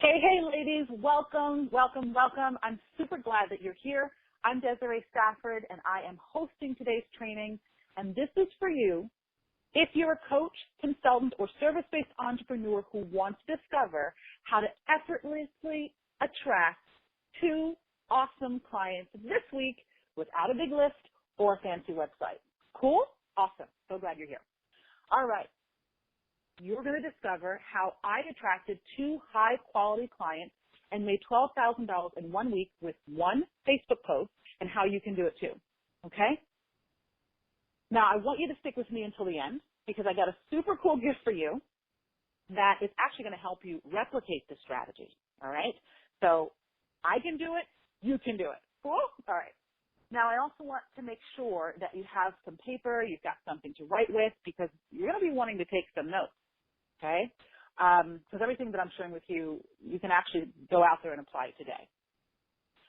Hey, ladies, welcome, welcome, welcome. I'm super glad that you're here. I'm Desiree Stafford, and I am hosting today's training, and this is for you if you're a coach, consultant, or service-based entrepreneur who wants to discover how to effortlessly attract two awesome clients this week without a big list or a fancy website. Cool? Awesome. So glad you're here. All right. You're going to discover how I attracted two high-quality clients and made $12,000 in 1 week with one Facebook post, and how you can do it too. Okay? Now, I want you to stick with me until the end because I got a super cool gift for you that is actually going to help you replicate this strategy. All right? So I can do it. You can do it. Cool? All right. Now, I also want to make sure that you have some paper, you've got something to write with, because you're going to be wanting to take some notes. Okay? Because everything that I'm sharing with you, you can actually go out there and apply it today.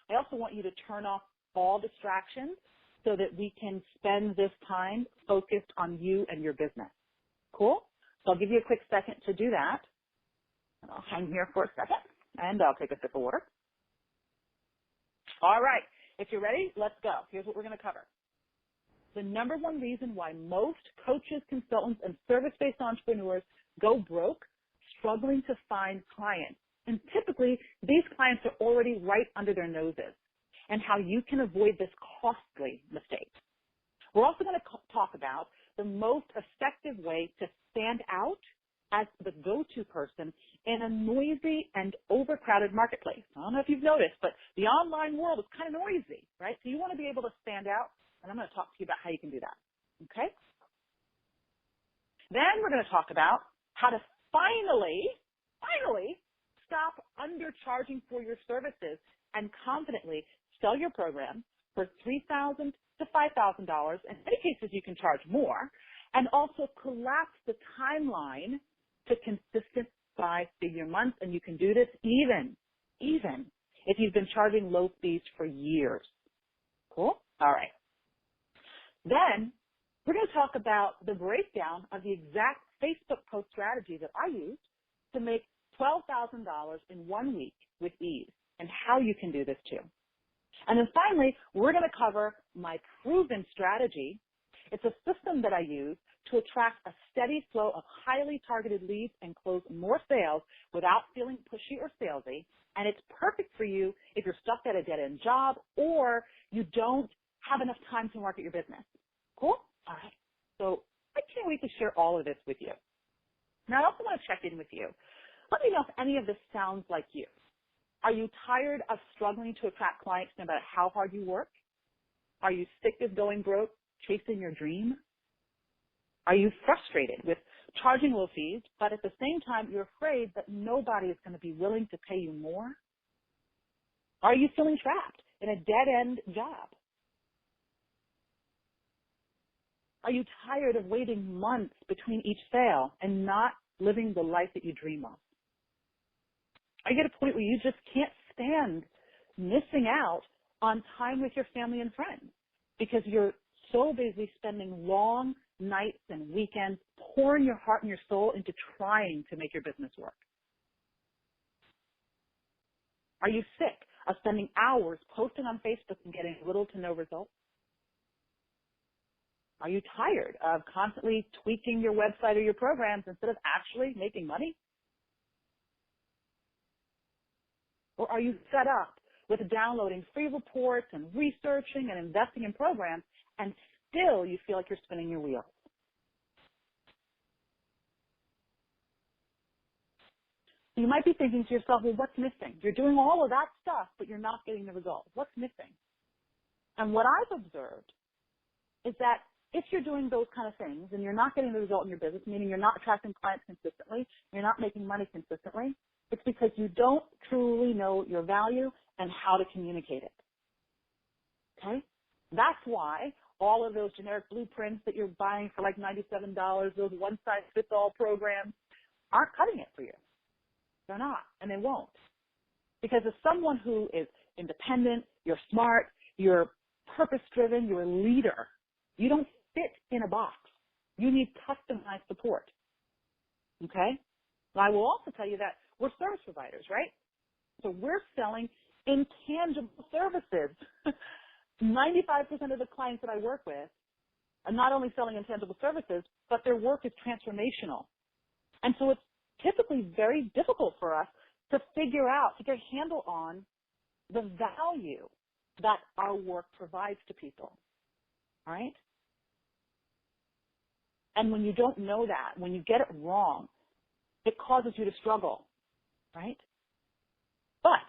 I also want you to turn off all distractions so that we can spend this time focused on you and your business. Cool? So I'll give you a quick second to do that. And I'll hang here for a second, and I'll take a sip of water. All right. If you're ready, let's go. Here's what we're going to cover. The number one reason why most coaches, consultants, and service-based entrepreneurs go broke, struggling to find clients. And typically, these clients are already right under their noses, and how you can avoid this costly mistake. We're also going to talk about the most effective way to stand out as the go-to person in a noisy and overcrowded marketplace. I don't know if you've noticed, but the online world is kind of noisy, right? So you want to be able to stand out, and I'm going to talk to you about how you can do that. Okay? Then we're going to talk about how to finally stop undercharging for your services and confidently sell your program for $3,000 to $5,000. In many cases, you can charge more, and also collapse the timeline to consistent five-figure months, and you can do this even if you've been charging low fees for years. Cool? All right. Then we're going to talk about the breakdown of the exact Facebook post strategy that I used to make $12,000 in 1 week with ease, and how you can do this too. And then finally, we're going to cover my proven strategy. It's a system that I use to attract a steady flow of highly targeted leads and close more sales without feeling pushy or salesy. And it's perfect for you if you're stuck at a dead-end job or you don't have enough time to market your business. Cool? All right. So I can't wait to share all of this with you. Now, I also want to check in with you. Let me know if any of this sounds like you. Are you tired of struggling to attract clients no matter how hard you work? Are you sick of going broke, chasing your dream? Are you frustrated with charging low fees, but at the same time you're afraid that nobody is going to be willing to pay you more? Are you feeling trapped in a dead-end job? Are you tired of waiting months between each sale and not living the life that you dream of? Are you at a point where you just can't stand missing out on time with your family and friends because you're so busy spending long nights and weekends pouring your heart and your soul into trying to make your business work? Are you sick of spending hours posting on Facebook and getting little to no results? Are you tired of constantly tweaking your website or your programs instead of actually making money? Or are you fed up with downloading free reports and researching and investing in programs and still you feel like you're spinning your wheels? You might be thinking to yourself, well, what's missing? You're doing all of that stuff, but you're not getting the results. What's missing? And what I've observed is that if you're doing those kind of things and you're not getting the result in your business, meaning you're not attracting clients consistently, you're not making money consistently, it's because you don't truly know your value and how to communicate it. Okay? That's why all of those generic blueprints that you're buying for like $97, those one-size-fits-all programs, aren't cutting it for you. They're not, and they won't. Because as someone who is independent, you're smart, you're purpose-driven, you're a leader, you don't fit in a box. You need customized support. Okay? Now, I will also tell you that we're service providers, right? So we're selling intangible services. 95% of the clients that I work with are not only selling intangible services, but their work is transformational. And so it's typically very difficult for us to figure out, to get a handle on the value that our work provides to people. All right? And when you don't know that, when you get it wrong, it causes you to struggle, right? But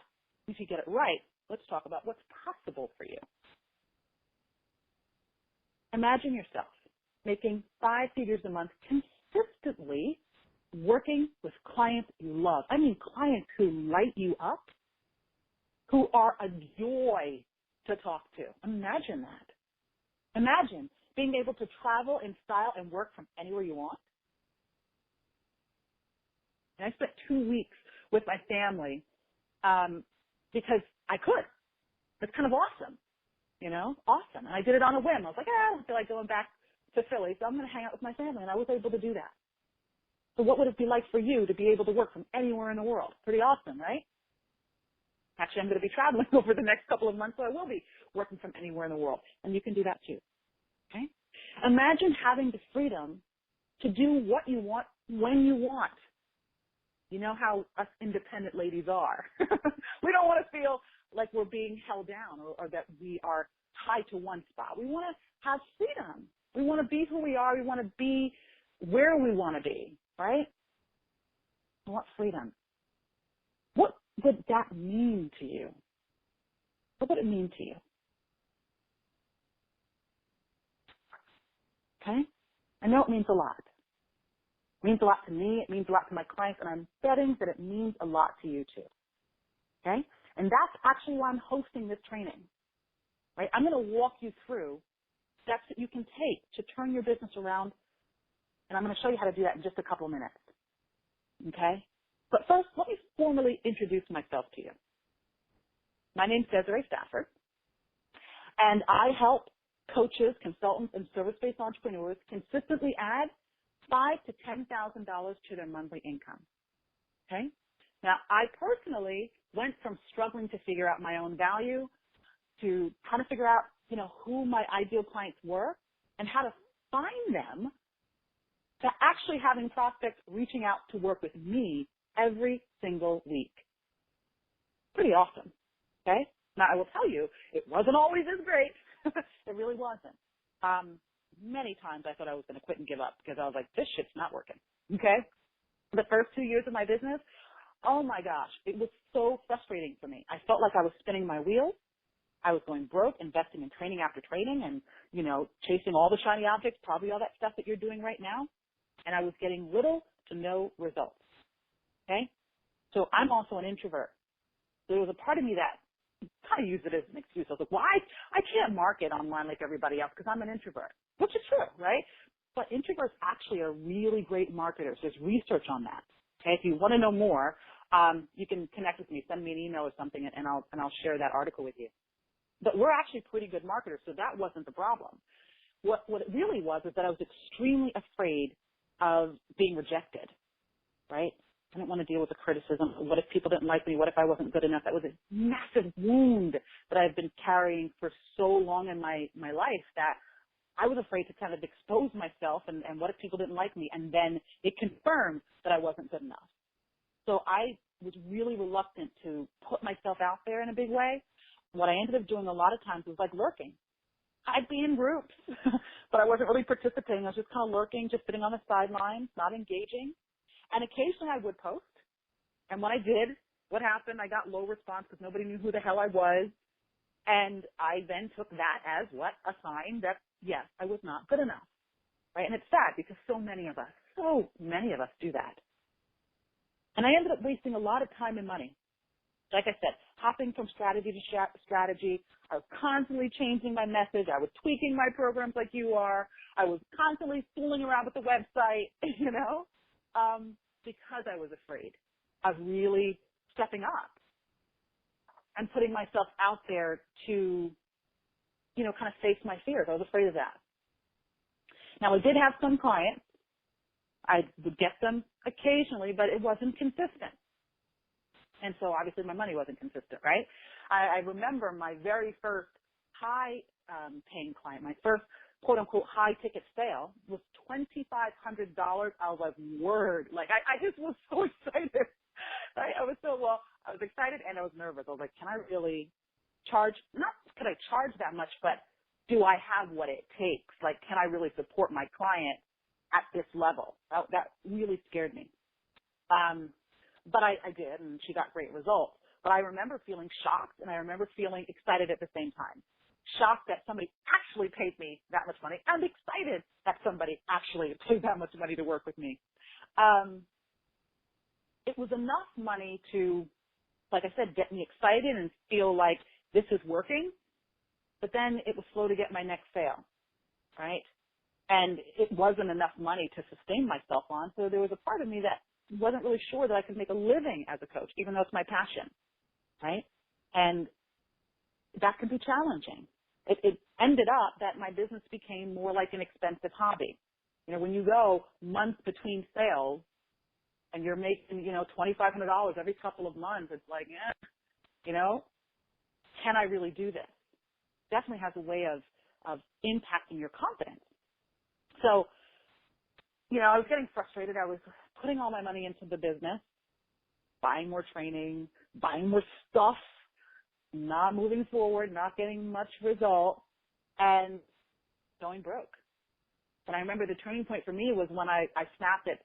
if you get it right, let's talk about what's possible for you. Imagine yourself making 5 figures a month consistently working with clients you love. I mean clients who light you up, who are a joy to talk to. Imagine that. Imagine being able to travel in style and work from anywhere you want. And I spent 2 weeks with my family because I could. It's kind of awesome, you know, awesome. And I did it on a whim. I was like, I don't feel like going back to Philly, so I'm going to hang out with my family. And I was able to do that. So what would it be like for you to be able to work from anywhere in the world? Pretty awesome, right? Actually, I'm going to be traveling over the next couple of months, so I will be working from anywhere in the world. And you can do that too. Okay? Imagine having the freedom to do what you want when you want. You know how us independent ladies are. We don't want to feel like we're being held down or that we are tied to one spot. We want to have freedom. We want to be who we are. We want to be where we want to be, right? We want freedom. What would that mean to you? What would it mean to you? Okay? I know it means a lot. It means a lot to me. It means a lot to my clients, and I'm betting that it means a lot to you too. Okay? And that's actually why I'm hosting this training. Right? I'm going to walk you through steps that you can take to turn your business around, and I'm going to show you how to do that in just a couple of minutes. Okay? But first, let me formally introduce myself to you. My name's Desiree Stafford, and I help coaches, consultants, and service-based entrepreneurs consistently add $5,000 to $10,000 to their monthly income. Okay? Now, I personally went from struggling to figure out my own value to trying to figure out, you know, who my ideal clients were and how to find them, to actually having prospects reaching out to work with me every single week. Pretty awesome. Okay? Now, I will tell you, it wasn't always as great. It really wasn't. Many times I thought I was going to quit and give up because I was like, this shit's not working. Okay? The first 2 years of my business, oh my gosh, it was so frustrating for me. I felt like I was spinning my wheels. I was going broke, investing in training after training and, you know, chasing all the shiny objects, probably all that stuff that you're doing right now. And I was getting little to no results. Okay? So I'm also an introvert. There was a part of me that kind of used it as an excuse. I was like, well, I can't market online like everybody else because I'm an introvert, which is true, right? But introverts actually are really great marketers. There's research on that. Okay? If you want to know more, you can connect with me, send me an email or something, and I'll share that article with you. But we're actually pretty good marketers, so that wasn't the problem. What it really was is that I was extremely afraid of being rejected, right? I didn't want to deal with the criticism. What if people didn't like me? What if I wasn't good enough? That was a massive wound that I've been carrying for so long in my life that I was afraid to kind of expose myself and what if people didn't like me? And then it confirmed that I wasn't good enough. So I was really reluctant to put myself out there in a big way. What I ended up doing a lot of times was like lurking. I'd be in groups, but I wasn't really participating. I was just kind of lurking, just sitting on the sidelines, not engaging. And occasionally I would post. And when I did, what happened? I got low response because nobody knew who the hell I was. And I then took that as what? A sign that, yes, I was not good enough. Right? And it's sad because so many of us do that. And I ended up wasting a lot of time and money. Like I said, hopping from strategy to strategy. I was constantly changing my message. I was tweaking my programs like you are. I was constantly fooling around with the website, you know, because I was afraid of really stepping up and putting myself out there to, you know, kind of face my fears. I was afraid of that. Now, I did have some clients. I would get them occasionally, but it wasn't consistent. And so obviously my money wasn't consistent, right? I remember my very first high paying client, my first quote unquote high ticket sale was $2,500. I was like, word. Like I just was so excited. Right? I was excited and I was nervous. I was like, can I really charge? Not could I charge that much, but do I have what it takes? Like, can I really support my client at this level? That really scared me. But I did, and she got great results. But I remember feeling shocked, and I remember feeling excited at the same time. Shocked that somebody actually paid me that much money, and excited that somebody actually paid that much money to work with me. It was enough money to, like I said, get me excited and feel like this is working. But then it was slow to get my next sale, right? And it wasn't enough money to sustain myself on, so there was a part of me that wasn't really sure that I could make a living as a coach, even though it's my passion, right? And that could be challenging. It ended up that my business became more like an expensive hobby. You know, when you go months between sales and you're making, $2,500 every couple of months, it's like, can I really do this? Definitely has a way of impacting your confidence. So, I was getting frustrated. I was putting all my money into the business, buying more training, buying more stuff, not moving forward, not getting much result, and going broke. And I remember the turning point for me was when I snapped at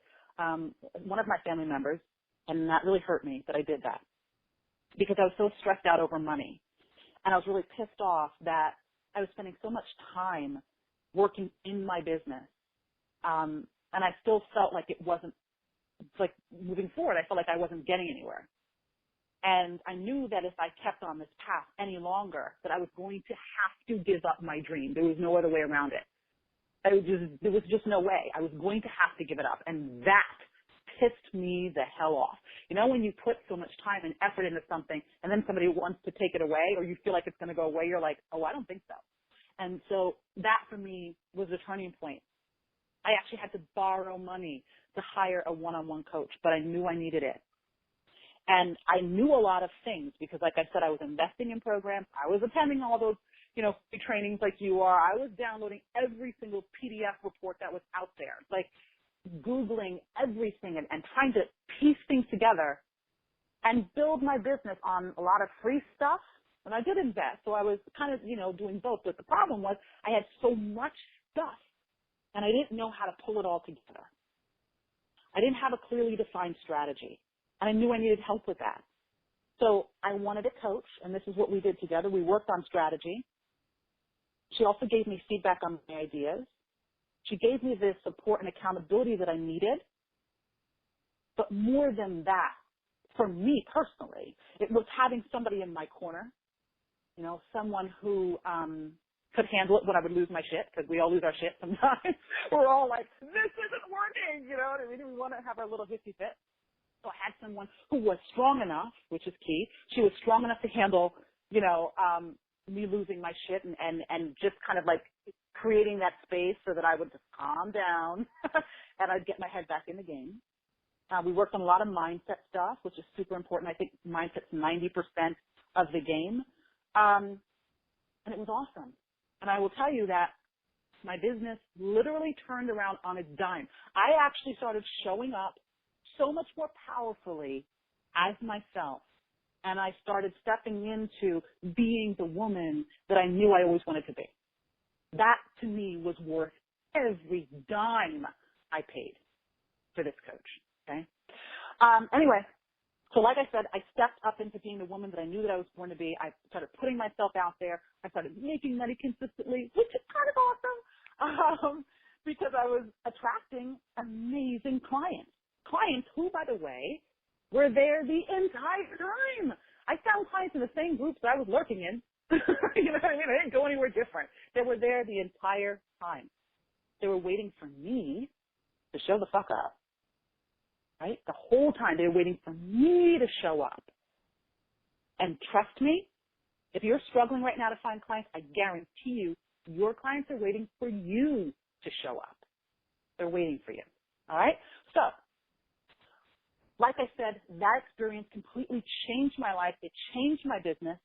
one of my family members, and that really hurt me that I did that because I was so stressed out over money. And I was really pissed off that I was spending so much time working in my business. And I still felt like like moving forward, I felt like I wasn't getting anywhere. And I knew that if I kept on this path any longer, that I was going to have to give up my dream. There was no other way around it. There was just no way. I was going to have to give it up. And that pissed me the hell off. When you put so much time and effort into something and then somebody wants to take it away or you feel like it's going to go away, you're like, oh, I don't think so. And so that for me was a turning point. I actually had to borrow money to hire a one-on-one coach, but I knew I needed it. And I knew a lot of things because, like I said, I was investing in programs. I was attending all those, free trainings like you are. I was downloading every single PDF report that was out there, like Googling everything and trying to piece things together and build my business on a lot of free stuff. And I did invest, so I was kind of, doing both. But the problem was I had so much stuff, and I didn't know how to pull it all together. I didn't have a clearly defined strategy, and I knew I needed help with that. So I wanted a coach, and this is what we did together. We worked on strategy. She also gave me feedback on my ideas. She gave me the support and accountability that I needed. But more than that, for me personally, it was having somebody in my corner, someone who could handle it when I would lose my shit, because we all lose our shit sometimes. We're all like, this isn't working, you know what I mean? We want to have our little hissy fit. So I had someone who was strong enough, which is key. She was strong enough to handle, me losing my shit and just kind of like creating that space so that I would just calm down and I'd get my head back in the game. We worked on a lot of mindset stuff, which is super important. I think mindset's 90% of the game. And it was awesome. And I will tell you that my business literally turned around on a dime. I actually started showing up so much more powerfully as myself. And I started stepping into being the woman that I knew I always wanted to be. That to me was worth every dime I paid for this coach. Okay. Anyway, so like I said, I stepped up into being the woman that I knew that I was born to be. I started putting myself out there. I started making money consistently, which is kind of awesome, because I was attracting amazing clients. Clients who, by the way, were there the entire time. I found clients in the same groups that I was lurking in. You know what I mean? I didn't go anywhere different. They were there the entire time. They were waiting for me to show the fuck up. Right? The whole time they were waiting for me to show up. And trust me, if you're struggling right now to find clients, I guarantee you, your clients are waiting for you to show up. They're waiting for you. All right? So, like I said, that experience completely changed my life. It changed my business.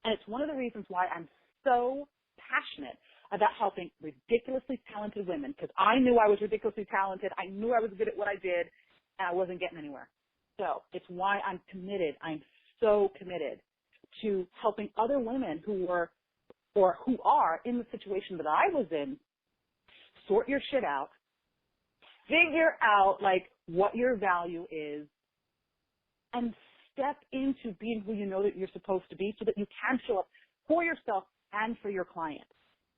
And it's one of the reasons why I'm so passionate about helping ridiculously talented women, because I knew I was ridiculously talented. I knew I was good at what I did, and I wasn't getting anywhere. So it's why I'm committed. I'm so committed to helping other women who were or who are in the situation that I was in, sort your shit out, figure out like what your value is, and step into being who you know that you're supposed to be so that you can show up for yourself and for your client.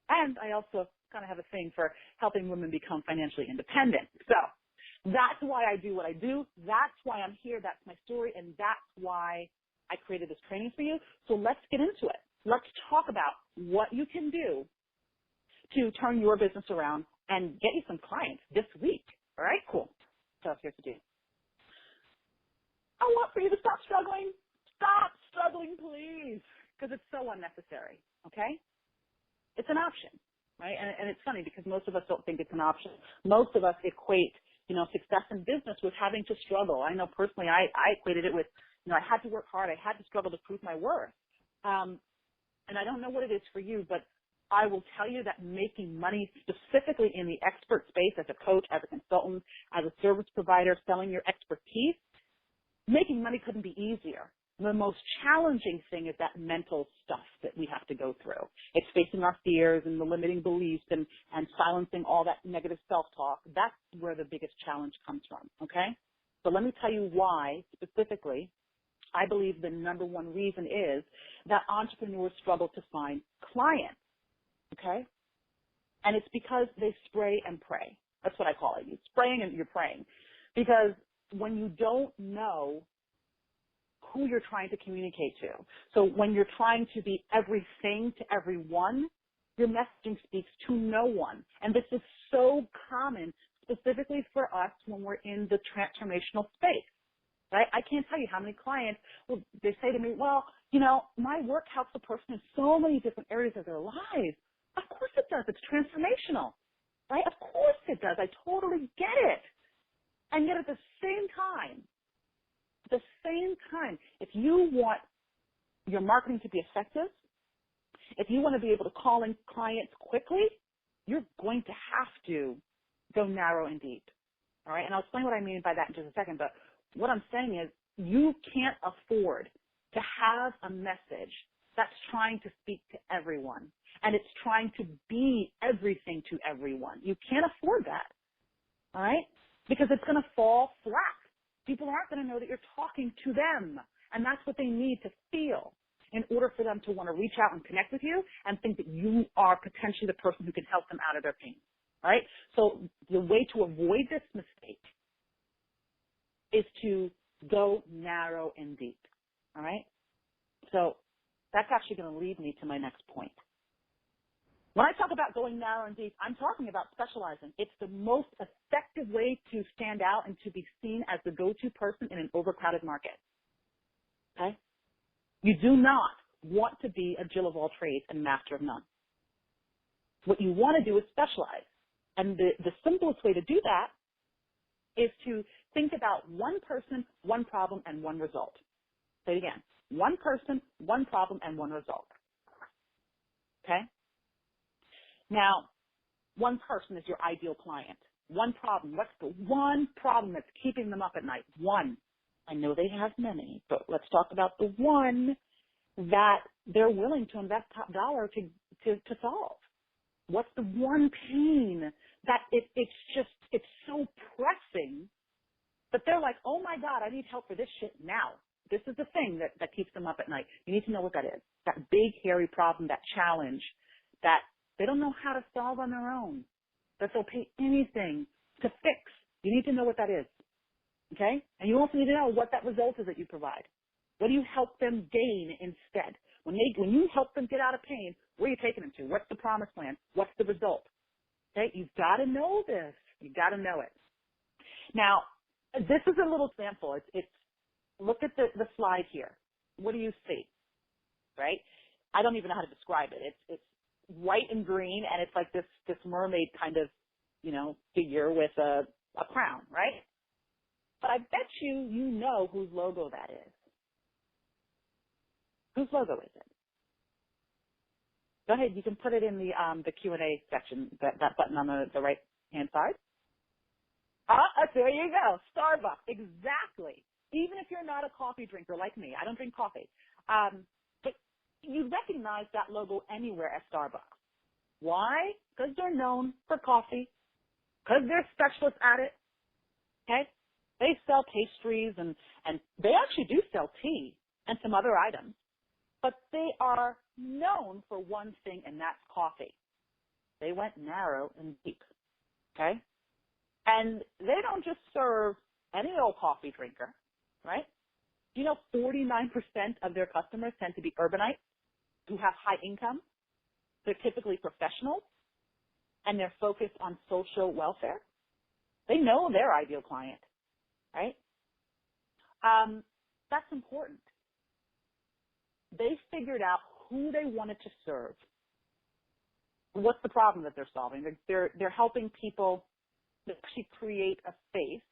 And I also kind of have a thing for helping women become financially independent. So that's why I do what I do. That's why I'm here. That's my story. And that's why I created this training for you. So let's get into it. Let's talk about what you can do to turn your business around and get you some clients this week. All right, cool. So here's the deal. I want for you to stop struggling. Stop struggling, please, because it's so unnecessary, okay? It's an option, right? And it's funny because most of us don't think it's an option. Most of us equate, success in business with having to struggle. I know personally I equated it with, I had to work hard. I had to struggle to prove my worth. And I don't know what it is for you, but I will tell you that making money specifically in the expert space as a coach, as a consultant, as a service provider, selling your expertise, making money couldn't be easier. The most challenging thing is that mental stuff that we have to go through. It's facing our fears and the limiting beliefs and silencing all that negative self-talk. That's where the biggest challenge comes from, okay? So let me tell you why, specifically, I believe the number one reason is that entrepreneurs struggle to find clients, okay? And it's because they spray and pray. That's what I call it. You're spraying and you're praying. Because when you don't know who you're trying to communicate to, so when you're trying to be everything to everyone, your messaging speaks to no one. And this is so common, specifically for us when we're in the transformational space. Right? I can't tell you how many clients, they say to me, well, my work helps a person in so many different areas of their lives. Of course it does. It's transformational. Right? Of course it does. I totally get it. And yet at the same time, if you want your marketing to be effective, if you want to be able to call in clients quickly, you're going to have to go narrow and deep. All right? And I'll explain what I mean by that in just a second, but what I'm saying is you can't afford to have a message that's trying to speak to everyone and it's trying to be everything to everyone. You can't afford that, all right? Because it's going to fall flat. People aren't going to know that you're talking to them, and that's what they need to feel in order for them to want to reach out and connect with you and think that you are potentially the person who can help them out of their pain, all right? So the way to avoid this mistake is to go narrow and deep, all right? So that's actually going to lead me to my next point. When I talk about going narrow and deep, I'm talking about specializing. It's the most effective way to stand out and to be seen as the go-to person in an overcrowded market, okay? You do not want to be a Jill of all trades and master of none. What you want to do is specialize. And the simplest way to do that is to think about one person, one problem, and one result. Say it again. One person, one problem, and one result. Okay? Now, one person is your ideal client. One problem. What's the one problem that's keeping them up at night? One. I know they have many, but let's talk about the one that they're willing to invest top dollar to solve. What's the one pain that it's so pressing that they're like, oh my God, I need help for this shit now. This is the thing that keeps them up at night. You need to know what that is. That big, hairy problem, that challenge that they don't know how to solve on their own, that they'll pay anything to fix. You need to know what that is. Okay? And you also need to know what that result is that you provide. What do you help them gain instead? When you help them get out of pain, where are you taking them to? What's the promised land? What's the result? Okay? You've got to know this. You've got to know it. Now, this is a little sample. It's look at the slide here. What do you see? Right? I don't even know how to describe it. It's white and green, and it's like this mermaid kind of, figure with a crown, right? But I bet you know whose logo that is. Whose logo is it? Go ahead. You can put it in the Q&A section, that button on the right-hand side. There you go. Starbucks. Exactly. Even if you're not a coffee drinker like me, I don't drink coffee, but you recognize that logo anywhere at Starbucks. Why? Because they're known for coffee, because they're specialists at it, okay? They sell pastries and they actually do sell tea and some other items, but they are known for one thing, and that's coffee. They went narrow and deep, okay? And they don't just serve any old coffee drinker, right? You know, 49% of their customers tend to be urbanites who have high income. They're typically professionals, and they're focused on social welfare. They know their ideal client, right? That's important. They figured out who they wanted to serve. What's the problem that they're solving? They're helping people actually create a space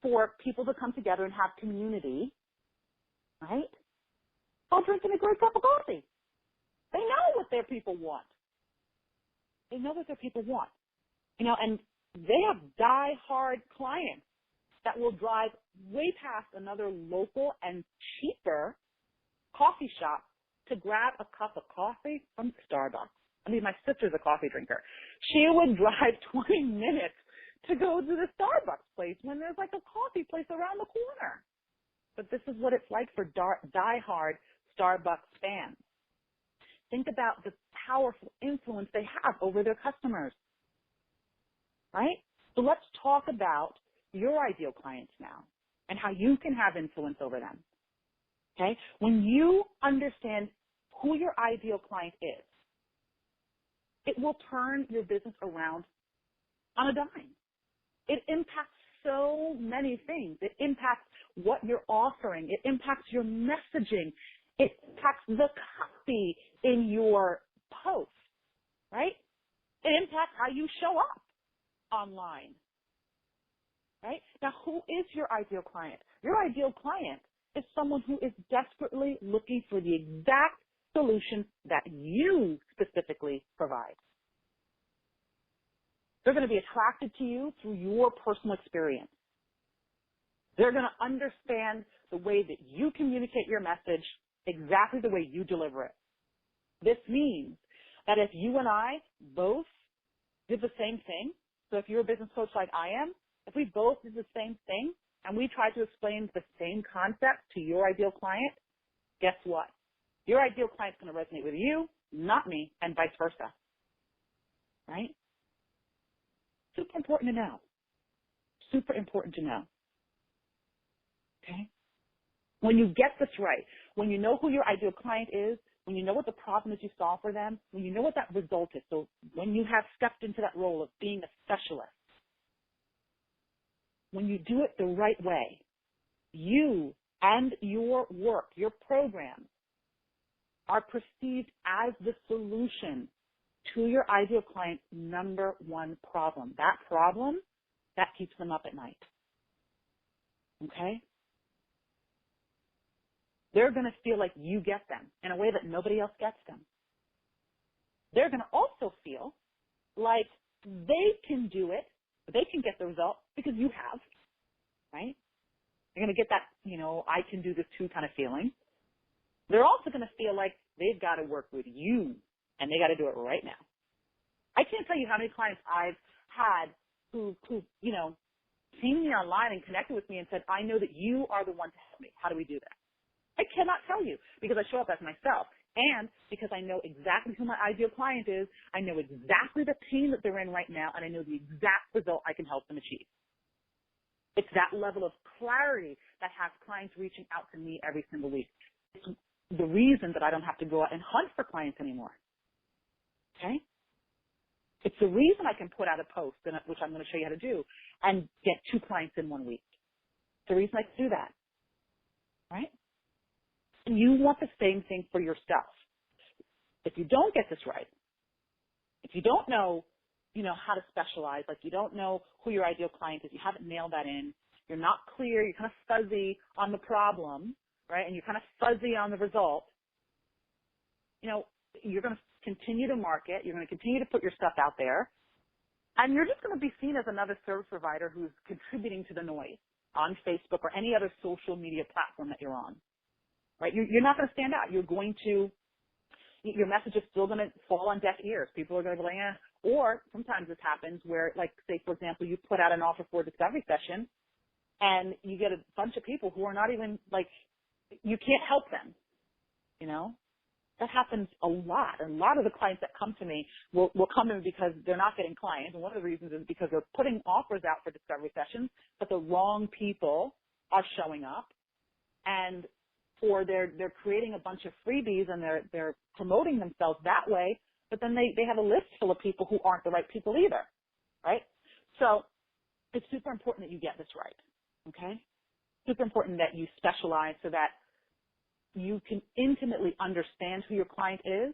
for people to come together and have community, right? While drinking a great cup of coffee. They know what their people want. They know what their people want. You know, and they have die-hard clients that will drive way past another local and cheaper coffee shop to grab a cup of coffee from Starbucks. I mean, my sister's a coffee drinker. She would drive 20 minutes to go to the Starbucks place when there's like a coffee place around the corner. But this is what it's like for die-hard Starbucks fans. Think about the powerful influence they have over their customers, right? So let's talk about your ideal clients now and how you can have influence over them, okay? When you understand who your ideal client is, it will turn your business around on a dime. It impacts so many things. It impacts what you're offering. It impacts your messaging. It impacts the copy in your post, right? It impacts how you show up online, right? Now, who is your ideal client? Your ideal client is someone who is desperately looking for the exact solution that you specifically provide. They're going to be attracted to you through your personal experience. They're going to understand the way that you communicate your message exactly the way you deliver it. This means that if you and I both did the same thing, so if you're a business coach like I am, if we both did the same thing and we try to explain the same concept to your ideal client, guess what? Your ideal client's going to resonate with you, not me, and vice versa. Right? Super important to know. Super important to know. Okay? When you get this right, when you know who your ideal client is, when you know what the problem is you solve for them, when you know what that result is, so when you have stepped into that role of being a specialist, when you do it the right way, you and your work, your program, are perceived as the solution to your ideal client's number one problem. That problem, that keeps them up at night. Okay? They're going to feel like you get them in a way that nobody else gets them. They're going to also feel like they can do it, they can get the result because you have, right? They're going to get that, I can do this too kind of feeling. They're also going to feel like they've got to work with you and they got to do it right now. I can't tell you how many clients I've had who seen me online and connected with me and said, I know that you are the one to help me. How do we do that? I cannot tell you because I show up as myself and because I know exactly who my ideal client is. I know exactly the pain that they're in right now, and I know the exact result I can help them achieve. It's that level of clarity that has clients reaching out to me every single week. It's the reason that I don't have to go out and hunt for clients anymore. Okay? It's the reason I can put out a post, which I'm going to show you how to do, and get 2 clients in 1 week. It's the reason I can do that. Right? And you want the same thing for yourself. If you don't get this right, if you don't know, how to specialize, like you don't know who your ideal client is, you haven't nailed that in, you're not clear, you're kind of fuzzy on the problem, right, and you're kind of fuzzy on the result, you're going to continue to market, you're going to continue to put your stuff out there, and you're just going to be seen as another service provider who's contributing to the noise on Facebook or any other social media platform that you're on, right? You're not going to stand out. Your message is still going to fall on deaf ears. People are going to be like, eh. Or sometimes this happens where, like, say, for example, you put out an offer for a discovery session and you get a bunch of people who are not even, like, you can't help them, That happens a lot. And a lot of the clients that come to me will come to me because they're not getting clients. And one of the reasons is because they're putting offers out for discovery sessions, but the wrong people are showing up. Or they're creating a bunch of freebies and they're promoting themselves that way, but then they have a list full of people who aren't the right people either, right? So it's super important that you get this right, okay? Super important that you specialize so that you can intimately understand who your client is,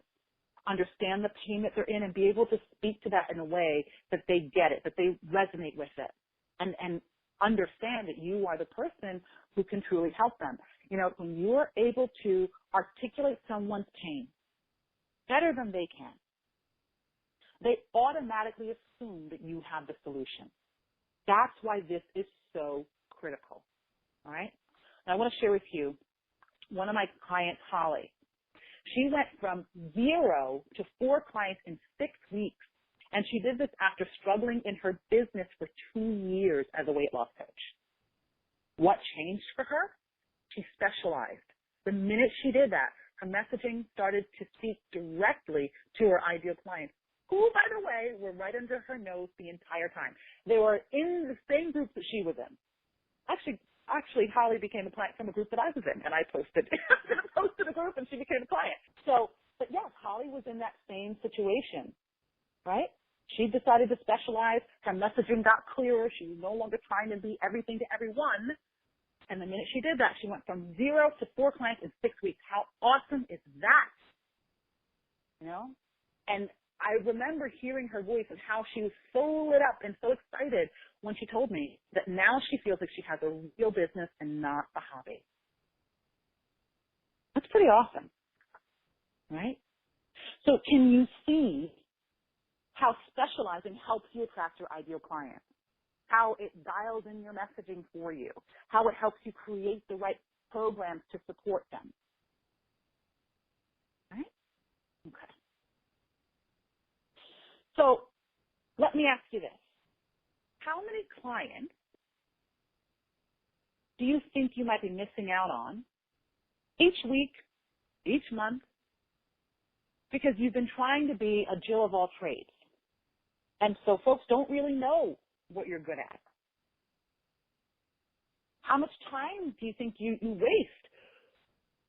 understand the pain that they're in, and be able to speak to that in a way that they get it, that they resonate with it, and understand that you are the person who can truly help them. When you're able to articulate someone's pain better than they can, they automatically assume that you have the solution. That's why this is so critical, all right? And I want to share with you one of my clients, Holly. She went from 0 to 4 clients in 6 weeks, and she did this after struggling in her business for 2 years as a weight loss coach. What changed for her? She specialized. The minute she did that, her messaging started to speak directly to her ideal clients, who, by the way, were right under her nose the entire time. They were in the same group that she was in. Actually, Holly became a client from a group that I was in, and I posted a group, and she became a client. But yes, Holly was in that same situation, right? She decided to specialize. Her messaging got clearer. She was no longer trying to be everything to everyone. And the minute she did that, she went from 0 to 4 clients in 6 weeks. How awesome is that? And I remember hearing her voice and how she was so lit up and so excited when she told me that now she feels like she has a real business and not a hobby. That's pretty awesome, right? So can you see how specializing helps you attract your ideal client? How it dials in your messaging for you, how it helps you create the right programs to support them. Right? Okay. So let me ask you this. How many clients do you think you might be missing out on each week, each month, because you've been trying to be a Jill of all trades? And so folks don't really know what you're good at. How much time do you think you waste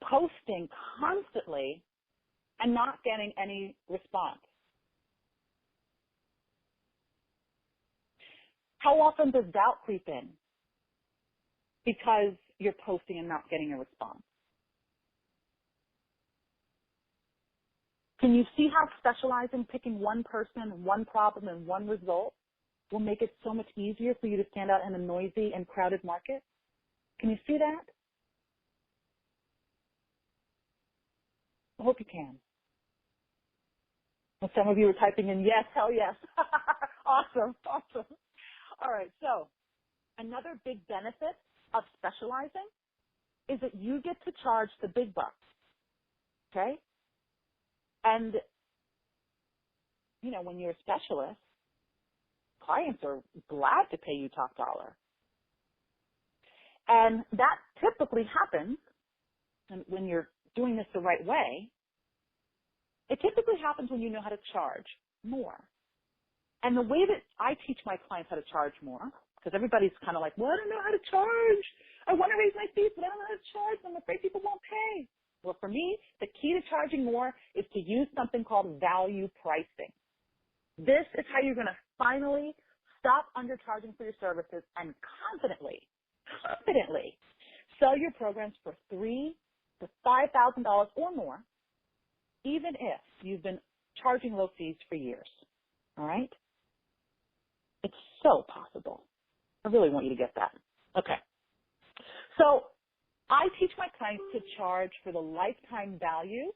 posting constantly and not getting any response? How often does doubt creep in because you're posting and not getting a response? Can you see how specializing, picking one person, one problem, and one result will make it so much easier for you to stand out in a noisy and crowded market? Can you see that? I hope you can. And some of you are typing in, yes, hell yes. Awesome. All right, so another big benefit of specializing is that you get to charge the big bucks, okay? And, when you're a specialist, clients are glad to pay you top dollar. And that typically happens, and when you're doing this the right way, it typically happens when you know how to charge more. And the way that I teach my clients how to charge more, because everybody's kind of like, well, I don't know how to charge. I want to raise my fees, but I don't know how to charge. I'm afraid people won't pay. Well, for me, the key to charging more is to use something called value pricing. This is how you're going to finally stop undercharging for your services and confidently sell your programs for $3,000 to $5,000 or more, even if you've been charging low fees for years. All right? It's so possible. I really want you to get that. Okay. So I teach my clients to charge for the lifetime value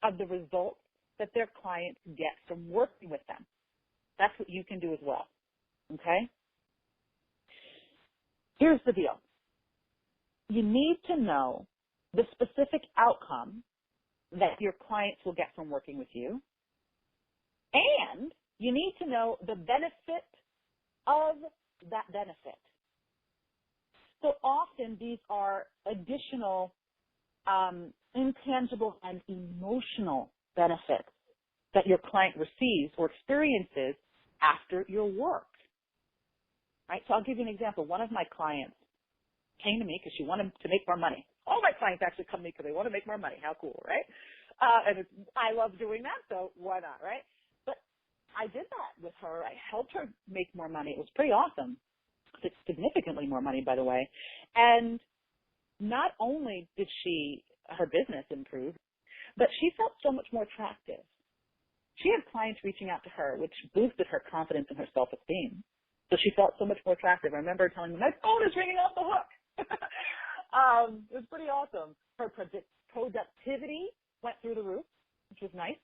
of the results that their clients get from working with them. That's what you can do as well. Okay? Here's the deal. You need to know the specific outcome that your clients will get from working with you, and you need to know the benefit of that benefit. So often these are additional intangible and emotional benefits that your client receives or experiences after your work. Right? So I'll give you an example. One of my clients came to me because she wanted to make more money. All my clients actually come to me because they want to make more money. How cool, right? I love doing that, so why not, right? But I did that with her. I helped her make more money. It was pretty awesome. Significantly more money, by the way. And not only did her business improve, but she felt so much more attractive. She had clients reaching out to her, which boosted her confidence and her self-esteem. So she felt so much more attractive. I remember telling them, my phone is ringing off the hook. It was pretty awesome. Her productivity went through the roof, which was nice.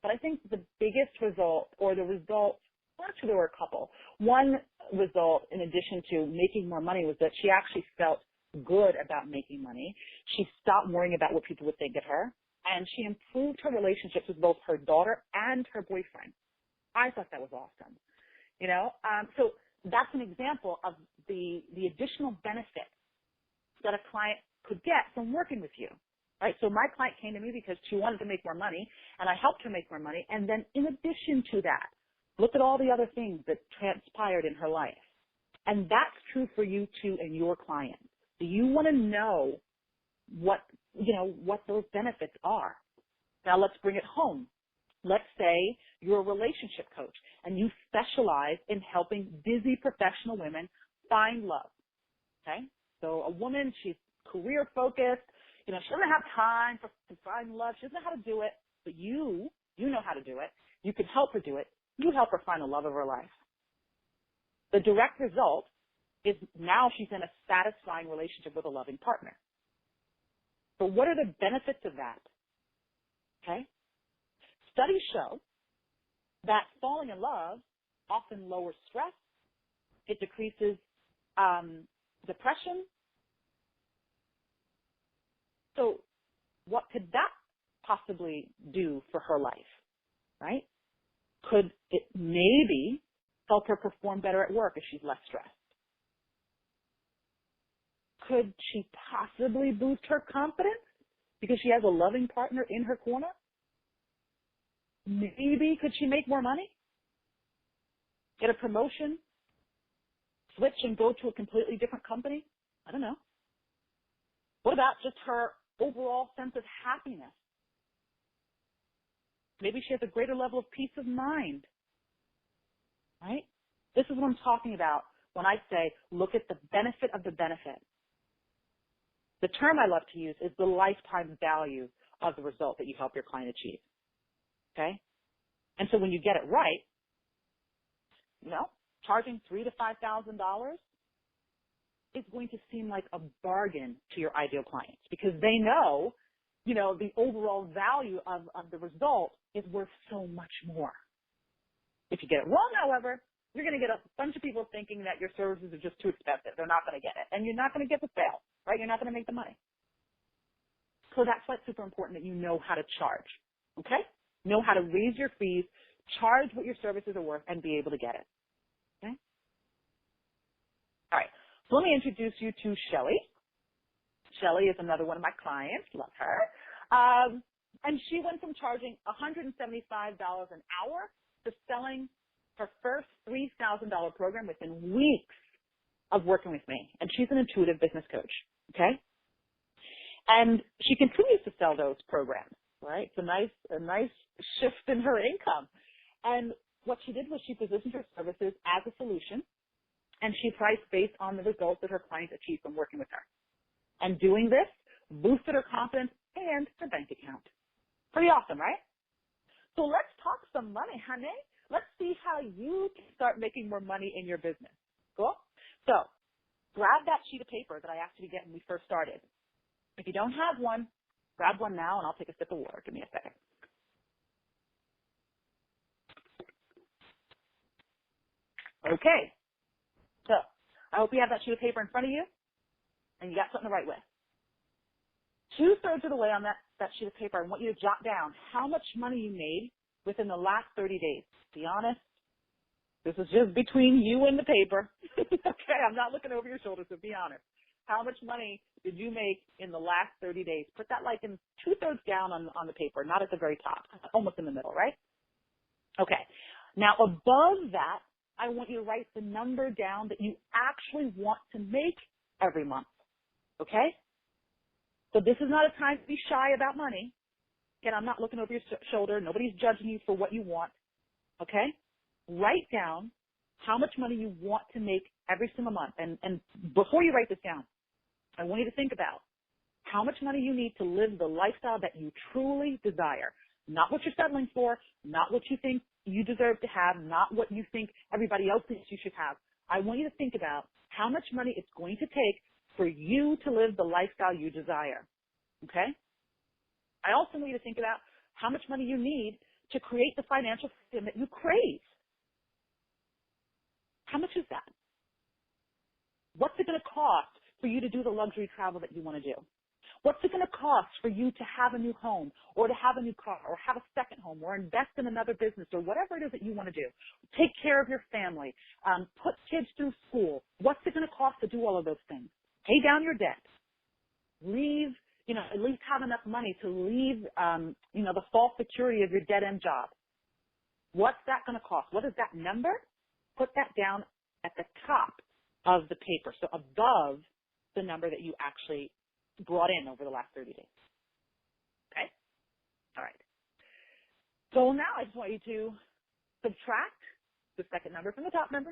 But I think the biggest result, or the result, actually there were a couple. One result, in addition to making more money, was that she actually felt good about making money. She stopped worrying about what people would think of her, and she improved her relationships with both her daughter and her boyfriend. I thought that was awesome. You know, so that's an example of the additional benefit that a client could get from working with you, right? So my client came to me because she wanted to make more money, and I helped her make more money. And then in addition to that, look at all the other things that transpired in her life. And that's true for you too and your client. So you want to know what those benefits are. Now let's bring it home. Let's say you're a relationship coach and you specialize in helping busy professional women find love. Okay? So a woman, she's career focused, she doesn't have time to find love. She doesn't know how to do it, but you know how to do it. You can help her do it. You help her find the love of her life. The direct result is now she's in a satisfying relationship with a loving partner. So what are the benefits of that? Okay? Studies show that falling in love often lowers stress. It decreases depression. So what could that possibly do for her life, right? Could it maybe help her perform better at work if she's less stressed? Could she possibly boost her confidence because she has a loving partner in her corner? Maybe could she make more money? Get a promotion? Switch and go to a completely different company? I don't know. What about just her overall sense of happiness? Maybe she has a greater level of peace of mind, right? This is what I'm talking about when I say look at the benefit of the benefit. The term I love to use is the lifetime value of the result that you help your client achieve. Okay? And so when you get it right, charging $3,000 to $5,000 is going to seem like a bargain to your ideal clients because they know, the overall value of the result is worth so much more. If you get it wrong, however, you're going to get a bunch of people thinking that your services are just too expensive. They're not going to get it. And you're not going to get the sale, right? You're not going to make the money. So that's why it's super important that you know how to charge, okay? Know how to raise your fees, charge what your services are worth, and be able to get it, okay? All right. So let me introduce you to Shelly. Shelly is another one of my clients. Love her. And she went from charging $175 an hour to selling her first $3,000 program within weeks of working with me. And she's an intuitive business coach, okay? And she continues to sell those programs, right? It's a nice shift in her income. And what she did was she positioned her services as a solution, and she priced based on the results that her clients achieved from working with her. And doing this boosted her confidence and her bank account. Pretty awesome, right? So let's talk some money, honey. Let's see how you can start making more money in your business. Cool? So grab that sheet of paper that I asked you to get when we first started. If you don't have one, grab one now, and I'll take a sip of water. Give me a second. Okay. So I hope you have that sheet of paper in front of you, and you got something to write with. 2/3 of the way on that sheet of paper, I want you to jot down how much money you made within the last 30 days. Be honest. This is just between you and the paper. Okay, I'm not looking over your shoulder, so be honest. How much money did you make in the last 30 days? Put that like in 2/3 down on the paper, not at the very top, almost in the middle, right? Okay. Now above that, I want you to write the number down that you actually want to make every month. Okay? So this is not a time to be shy about money. Again, I'm not looking over your shoulder. Nobody's judging you for what you want. Okay? Write down how much money you want to make every single month. And before you write this down, I want you to think about how much money you need to live the lifestyle that you truly desire. Not what you're settling for, not what you think you deserve to have, not what you think everybody else thinks you should have. I want you to think about how much money it's going to take for you to live the lifestyle you desire. Okay? I also want you to think about how much money you need to create the financial freedom that you crave. How much is that? What's it going to cost for you to do the luxury travel that you want to do? What's it going to cost for you to have a new home or to have a new car or have a second home or invest in another business or whatever it is that you want to do? Take care of your family. Put kids through school. What's it going to cost to do all of those things? Pay down your debt. Leave, at least have enough money to leave, the false security of your dead-end job. What's that going to cost? What is that number? Put that down at the top of the paper, so above the number that you actually brought in over the last 30 days. Okay? All right. So now I just want you to subtract the second number from the top number,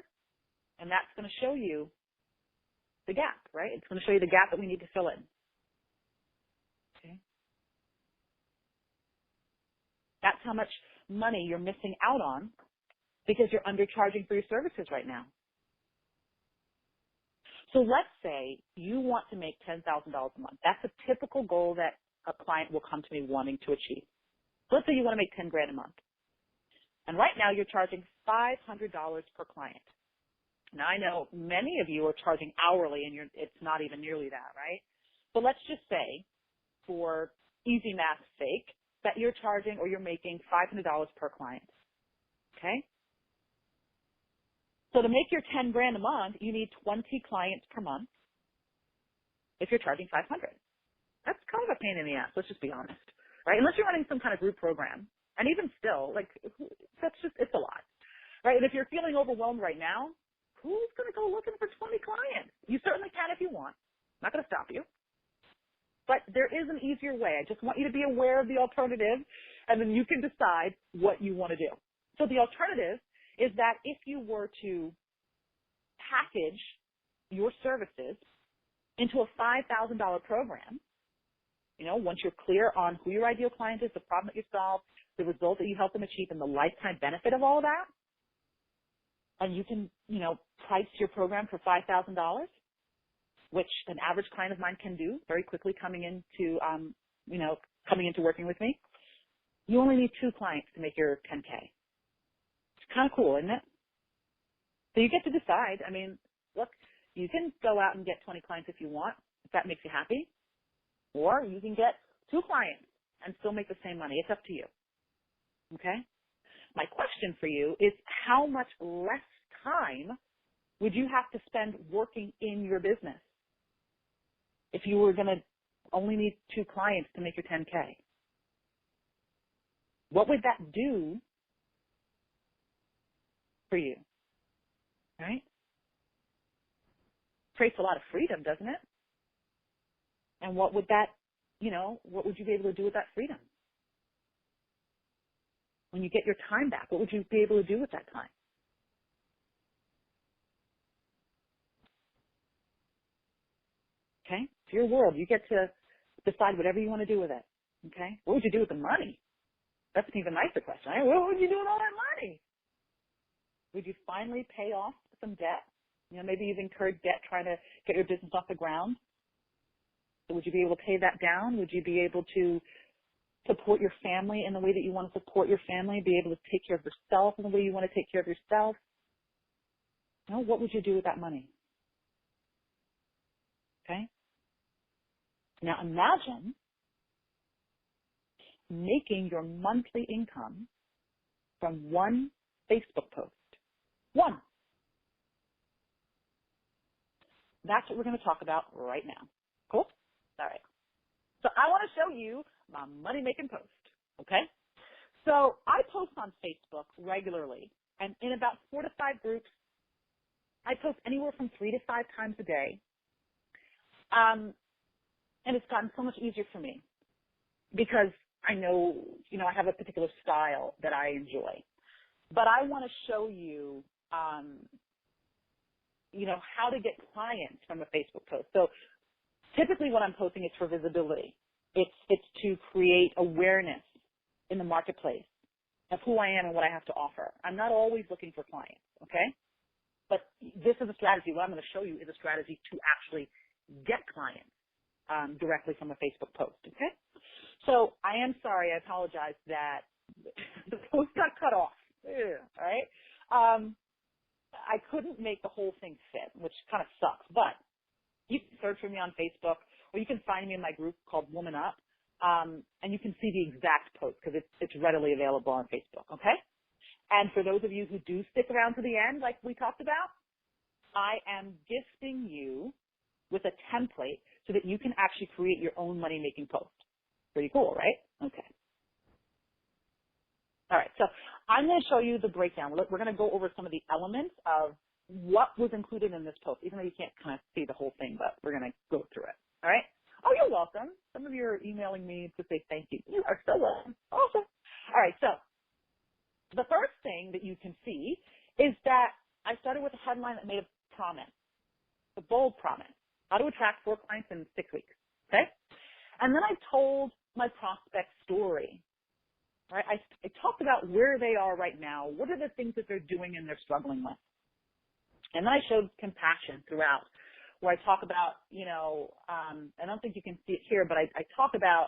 and that's going to show you the gap, right? It's going to show you the gap that we need to fill in. Okay? That's how much money you're missing out on because you're undercharging for your services right now. So let's say you want to make $10,000 a month. That's a typical goal that a client will come to me wanting to achieve. So let's say you want to make 10 grand a month. And right now you're charging $500 per client. Now I know many of you are charging hourly and it's not even nearly that, right? But let's just say, for easy math's sake, that you're charging or you're making $500 per client. Okay? So to make your 10 grand a month, you need 20 clients per month if you're charging $500. That's kind of a pain in the ass, let's just be honest, right? Unless you're running some kind of group program. And even still, it's a lot, right? And if you're feeling overwhelmed right now, who's going to go looking for 20 clients? You certainly can if you want. I'm not going to stop you. But there is an easier way. I just want you to be aware of the alternative, and then you can decide what you want to do. So the alternative is that if you were to package your services into a $5,000 program, once you're clear on who your ideal client is, the problem that you solve, the result that you help them achieve, and the lifetime benefit of all of that, and you can, price your program for $5,000, which an average client of mine can do very quickly coming into working with me, you only need 2 clients to make your 10K. Kind of cool, isn't it? So you get to decide. I mean, look, you can go out and get 20 clients if you want, if that makes you happy, or you can get 2 clients and still make the same money. It's up to you. Okay? My question for you is, how much less time would you have to spend working in your business if you were going to only need 2 clients to make your 10K? What would that do for you, right? Creates a lot of freedom, doesn't it? And what would that, what would you be able to do with that freedom? When you get your time back, what would you be able to do with that time? Okay? It's your world. You get to decide whatever you want to do with it. Okay? What would you do with the money? That's an even nicer question. Right? What would you do with all that money? Would you finally pay off some debt? Maybe you've incurred debt trying to get your business off the ground. So would you be able to pay that down? Would you be able to support your family in the way that you want to support your family, be able to take care of yourself in the way you want to take care of yourself? What would you do with that money? Okay? Now imagine making your monthly income from one Facebook post. One. That's what we're going to talk about right now. Cool? All right. So I want to show you my money-making post, okay? So I post on Facebook regularly, and in about 4 to 5 groups. I post anywhere from 3 to 5 times a day. And it's gotten so much easier for me because I know, I have a particular style that I enjoy. But I want to show you, how to get clients from a Facebook post. So typically what I'm posting is for visibility. It's to create awareness in the marketplace of who I am and what I have to offer. I'm not always looking for clients, okay? But this is a strategy. What I'm going to show you is a strategy to actually get clients directly from a Facebook post, okay? So I am sorry. I apologize that the post got cut off. All right? I couldn't make the whole thing fit, which kind of sucks. But you can search for me on Facebook, or you can find me in my group called Woman Up, and you can see the exact post because it's readily available on Facebook, okay? And for those of you who do stick around to the end, like we talked about, I am gifting you with a template so that you can actually create your own money-making post. Pretty cool, right? Okay. All right, so I'm going to show you the breakdown. We're going to go over some of the elements of what was included in this post, even though you can't kind of see the whole thing, but we're going to go through it. All right? Oh, you're welcome. Some of you are emailing me to say thank you. You are so welcome. Awesome. All right, so the first thing that you can see is that I started with a headline that made a promise, a bold promise, how to attract 4 clients in 6 weeks, okay? And then I told my prospect story, right? I talked about where they are right now, what are the things that they're doing and they're struggling with. And then I showed compassion throughout, where I talk about, I don't think you can see it here, but I talk about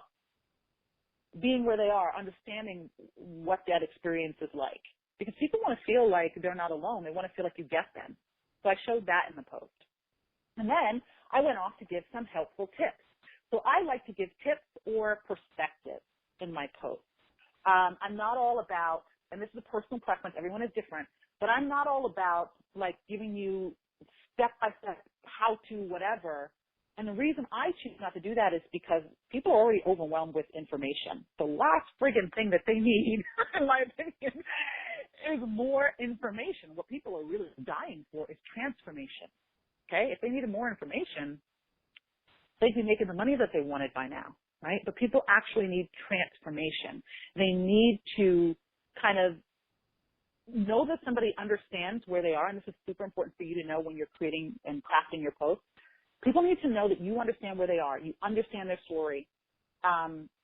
being where they are, understanding what that experience is like. Because people want to feel like they're not alone. They want to feel like you get them. So I showed that in the post. And then I went off to give some helpful tips. So I like to give tips or perspective in my posts. I'm not all about, and this is a personal preference, everyone is different, but I'm not all about like giving you step-by-step how-to whatever. And the reason I choose not to do that is because people are already overwhelmed with information. The last friggin' thing that they need, in my opinion, is more information. What people are really dying for is transformation. Okay? If they needed more information, they'd be making the money that they wanted by now, right? But people actually need transformation. They need to kind of know that somebody understands where they are, and this is super important for you to know when you're creating and crafting your posts. People need to know that you understand where they are. You understand their story.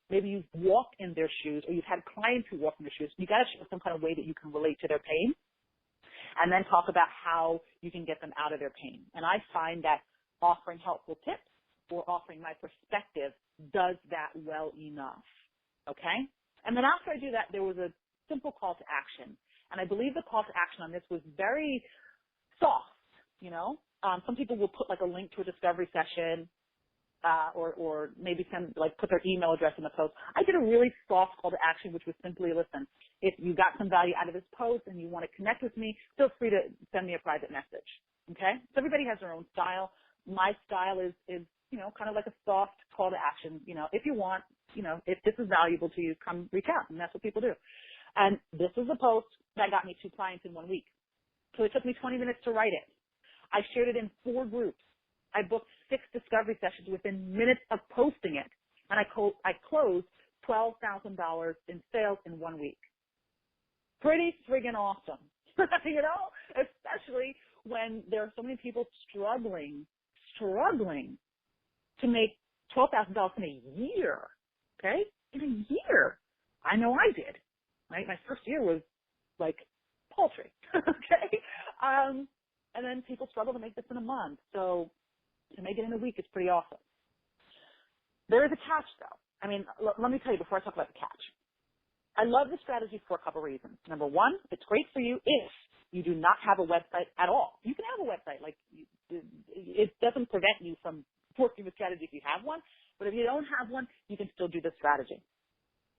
Maybe you've walked in their shoes, or you've had clients who walk in their shoes. You got to show some kind of way that you can relate to their pain, and then talk about how you can get them out of their pain. And I find that offering helpful tips or offering my perspective does that well enough. Okay? And then after I do that, there was a simple call to action. And I believe the call to action on this was very soft, Some people will put like a link to a discovery session, or maybe put their email address in the post. I did a really soft call to action, which was simply, listen, if you got some value out of this post and you want to connect with me, feel free to send me a private message. Okay? So everybody has their own style. My style is kind of like a soft call to action. If you want, if this is valuable to you, come reach out. And that's what people do. And this is a post that got me 2 clients in 1 week. So it took me 20 minutes to write it. I shared it in 4 groups. I booked 6 discovery sessions within minutes of posting it. And I closed $12,000 in sales in 1 week. Pretty friggin' awesome. Especially when there are so many people struggling to make $12,000 in a year. Okay? In a year. I know I did. Right? My first year was like paltry. Okay? And then people struggle to make this in a month. So to make it in a week is pretty awesome. There is a catch, though. I mean, let me tell you before I talk about the catch. I love this strategy for a couple reasons. Number one, it's great for you if you do not have a website at all. You can have a website. Like, it doesn't prevent you from working the strategy if you have one. But if you don't have one, you can still do the strategy.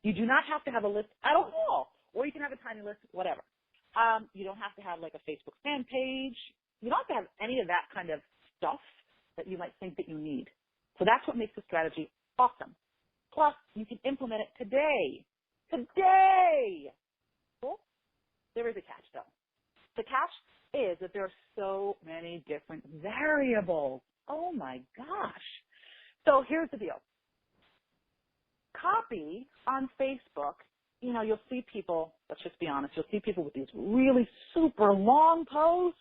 You do not have to have a list at all. Or you can have a tiny list, whatever. You don't have to have like a Facebook fan page. You don't have to have any of that kind of stuff that you might think that you need. So that's what makes the strategy awesome. Plus, you can implement it today. Today! Cool? There is a catch, though. The catch is that there are so many different variables. Oh, my gosh. So here's the deal. Copy on Facebook, you know, you'll see people, let's just be honest, you'll see people with these really super long posts,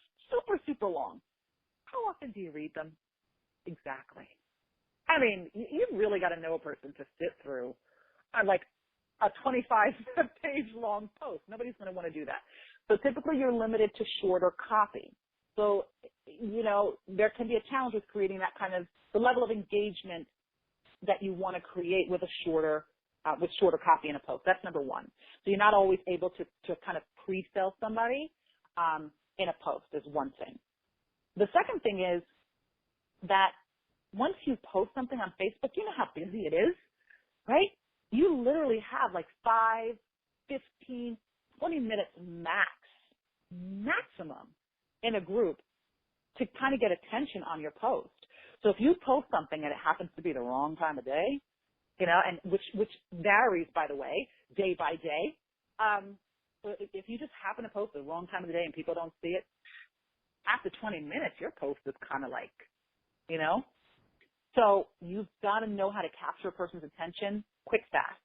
super long. How often do you read them? Exactly. I mean, you've really got to know a person to sit through like a 25-page long post. Nobody's going to want to do that. So typically you're limited to shorter copy. So, you know, there can be a challenge with creating that kind of, the level of engagement that you want to create with a shorter copy in a post. That's number one. So you're not always able to kind of pre-sell somebody in a post is one thing. The second thing is that once you post something on Facebook, you know how busy it is, right? You literally have like 5, 15, 20 minutes maximum in a group to kind of get attention on your post. So if you post something and it happens to be the wrong time of day, you know, and which varies, by the way, day by day. So if you just happen to post the wrong time of the day and people don't see it, after 20 minutes, your post is kind of like, you know. So you've got to know how to capture a person's attention quick, fast.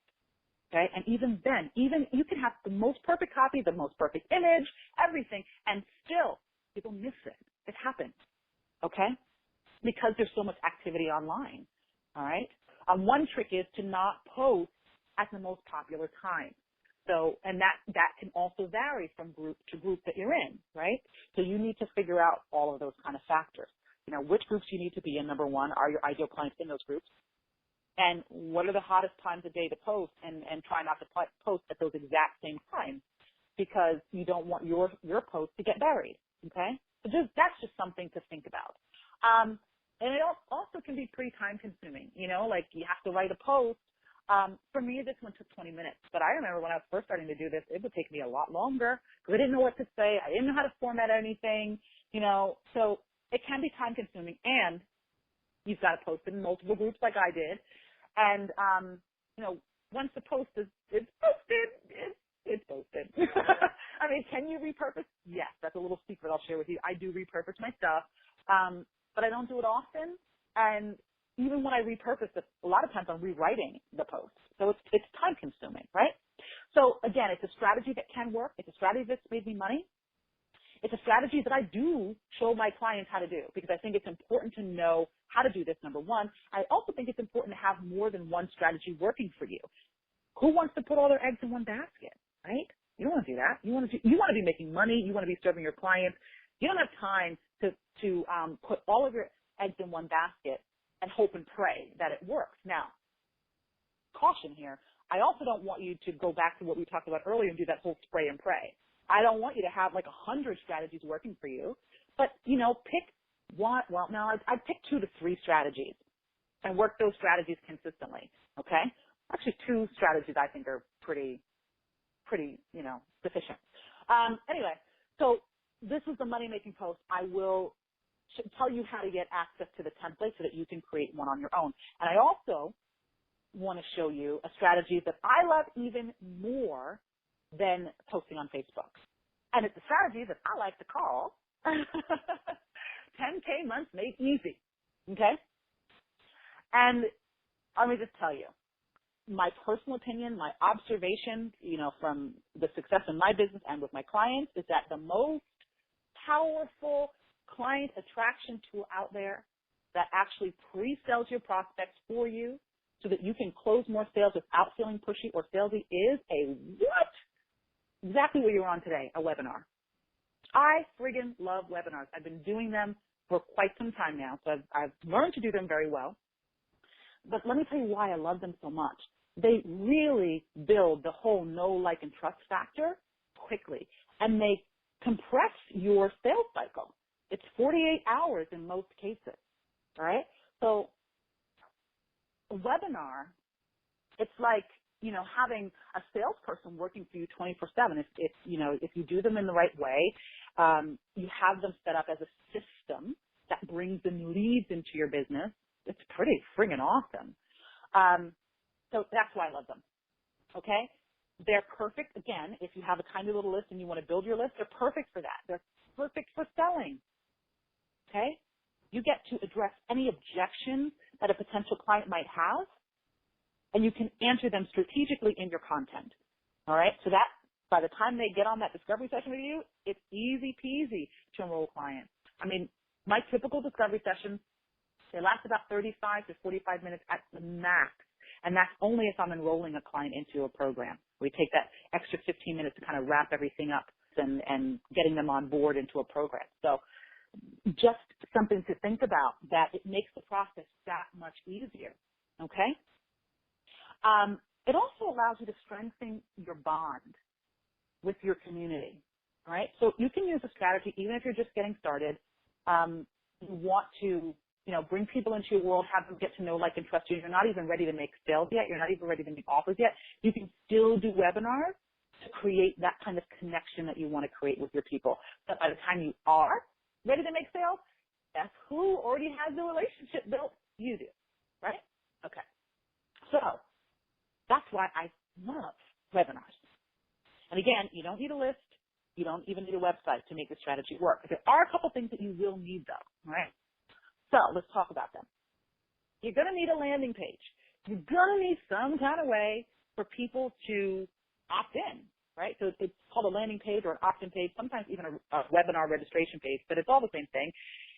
Okay? And even then, you can have the most perfect copy, the most perfect image, everything, and still people miss it. It happens. Okay? Because there's so much activity online. All right? One trick is to not post at the most popular time. So, and that can also vary from group to group that you're in, right? So you need to figure out all of those kind of factors. You know, which groups you need to be in, number one, are your ideal clients in those groups? And what are the hottest times of day to post, and try not to post at those exact same times because you don't want your post to get buried, okay? So that's just something to think about. And it also can be pretty time consuming, you know, like you have to write a post. For me, this one took 20 minutes, but I remember when I was first starting to do this, it would take me a lot longer because I didn't know what to say. I didn't know how to format anything, you know, so it can be time consuming, and you've got to post it in multiple groups like I did. And, you know, once the post is posted, it's posted. I mean, can you repurpose? Yes, that's a little secret I'll share with you. I do repurpose my stuff, but I don't do it often. And even when I repurpose it, a lot of times I'm rewriting the post. So it's time consuming, right? So again, it's a strategy that can work. It's a strategy that's made me money. It's a strategy that I do show my clients how to do because I think it's important to know how to do this, number one. I also think it's important to have more than one strategy working for you. Who wants to put all their eggs in one basket, right? You don't want to do that. You want to be making money. You want to be serving your clients. You don't have time to put all of your eggs in one basket and hope and pray that it works. Now, caution here. I also don't want you to go back to what we talked about earlier and do that whole spray and pray. I don't want you to have like 100 strategies working for you, but, you know, pick one. Well, no, I'd pick 2 to 3 strategies and work those strategies consistently. Okay. Actually, 2 strategies I think are pretty, you know, sufficient. Anyway, so this was the money-making post. I will tell you how to get access to the template so that you can create one on your own. And I also want to show you a strategy that I love even more than posting on Facebook. And it's a strategy that I like to call 10K months made easy. Okay? And let me just tell you, my personal opinion, my observation, you know, from the success in my business and with my clients is that the most powerful client attraction tool out there that actually pre-sells your prospects for you so that you can close more sales without feeling pushy or salesy is a what? Exactly what you're on today, a webinar. I friggin' love webinars. I've been doing them for quite some time now, so I've learned to do them very well. But let me tell you why I love them so much. They really build the whole know, like, and trust factor quickly, and they compress your sales cycle. It's 48 hours in most cases, all right? So a webinar, it's like, having a salesperson working for you 24/7. If you do them in the right way, you have them set up as a system that brings in leads into your business. It's pretty friggin' awesome. So that's why I love them. Okay? They're perfect, again, if you have a tiny little list and you want to build your list, they're perfect for that. They're perfect for selling. Okay? You get to address any objections that a potential client might have, and you can answer them strategically in your content. All right? So that, by the time they get on that discovery session with you, it's easy peasy to enroll clients. I mean, my typical discovery sessions, they last about 35 to 45 minutes at the max. And that's only if I'm enrolling a client into a program. We take that extra 15 minutes to kind of wrap everything up and getting them on board into a program. So just something to think about, that it makes the process that much easier. Okay? It also allows you to strengthen your bond with your community. All right? So you can use a strategy even if you're just getting started. You want to bring people into your world, have them get to know, like, and trust you. You're not even ready to make sales yet. You're not even ready to make offers yet. You can still do webinars to create that kind of connection that you want to create with your people. But by the time you are ready to make sales, that's who already has the relationship built. You do, right? Okay. So that's why I love webinars. And again, you don't need a list. You don't even need a website to make the strategy work. There are a couple things that you will need, though, all right? So let's talk about them. You're going to need a landing page. You're going to need some kind of way for people to opt in, right? So it's called a landing page or an opt-in page, sometimes even a webinar registration page, but it's all the same thing.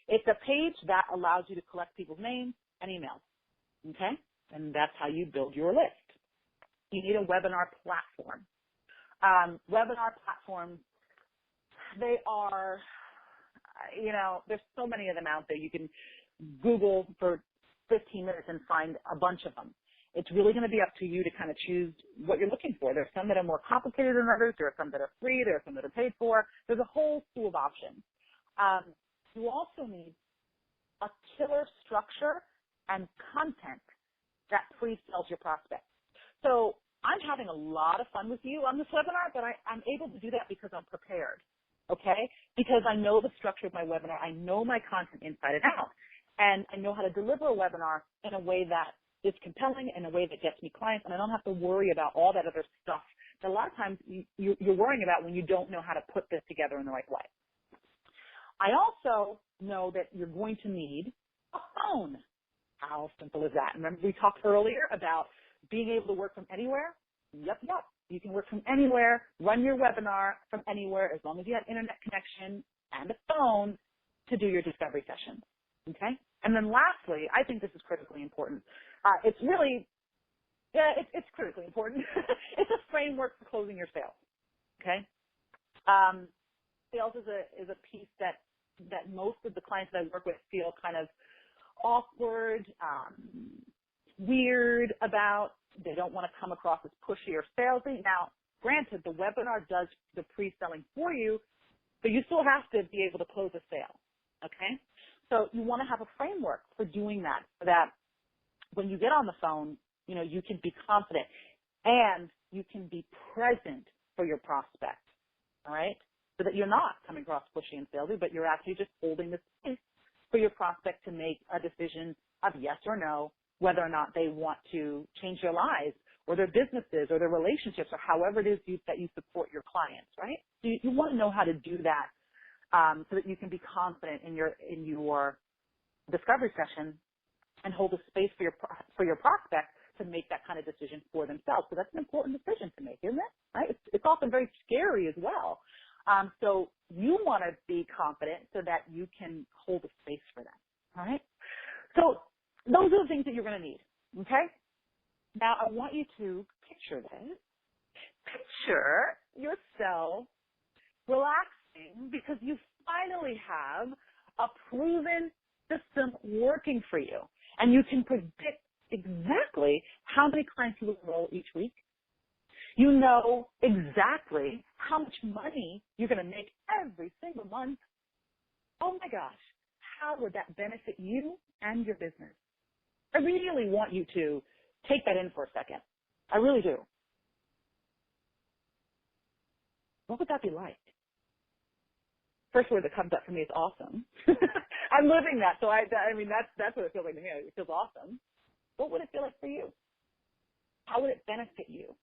It's a page that allows you to collect people's names and emails, okay? And that's how you build your list. You need a webinar platform. Webinar platforms, they are, there's so many of them out there. You can Google for 15 minutes and find a bunch of them. It's really going to be up to you to kind of choose what you're looking for. There's some that are more complicated than others. There are some that are free. There are some that are paid for. There's a whole slew of options. You also need a killer structure and content that pre-sells your prospects. So I'm having a lot of fun with you on this webinar, but I'm able to do that because I'm prepared. Okay? Because I know the structure of my webinar. I know my content inside and out. And I know how to deliver a webinar in a way that is compelling, in a way that gets me clients, and I don't have to worry about all that other stuff that a lot of times you're worrying about when you don't know how to put this together in the right way. I also know that you're going to need a phone. How simple is that? Remember we talked earlier about being able to work from anywhere? Yep. You can work from anywhere, run your webinar from anywhere, as long as you have internet connection and a phone to do your discovery sessions. Okay? And then lastly, I think this is critically important. It's critically important. It's a framework for closing your sales. Okay? Sales is a piece that most of the clients that I work with feel kind of awkward, weird about. They don't want to come across as pushy or salesy. Now, granted, the webinar does the pre-selling for you, but you still have to be able to close a sale. Okay? So you want to have a framework for doing that, so that when you get on the phone, you can be confident and you can be present for your prospect. All right? So that you're not coming across pushy and salesy, but you're actually just holding the space for your prospect to make a decision of yes or no, whether or not they want to change their lives or their businesses or their relationships or however it is that you support your clients, right? So you want to know how to do that so that you can be confident in your discovery session and hold a space for your prospect to make that kind of decision for themselves. So that's an important decision to make, isn't it? Right? It's often very scary as well. So you want to be confident so that you can hold a space for them. All right? So those are the things that you're going to need. Okay? Now I want you to picture this. Picture yourself relaxing because you finally have a proven system working for you. And you can predict exactly how many clients you will enroll each week. You know exactly how much money you're going to make every single month. Oh my gosh, how would that benefit you and your business? I really want you to take that in for a second. I really do. What would that be like? First word that comes up for me is awesome. I'm living that, so I mean that's what it feels like to me. It feels awesome. What would it feel like for you? How would it benefit you?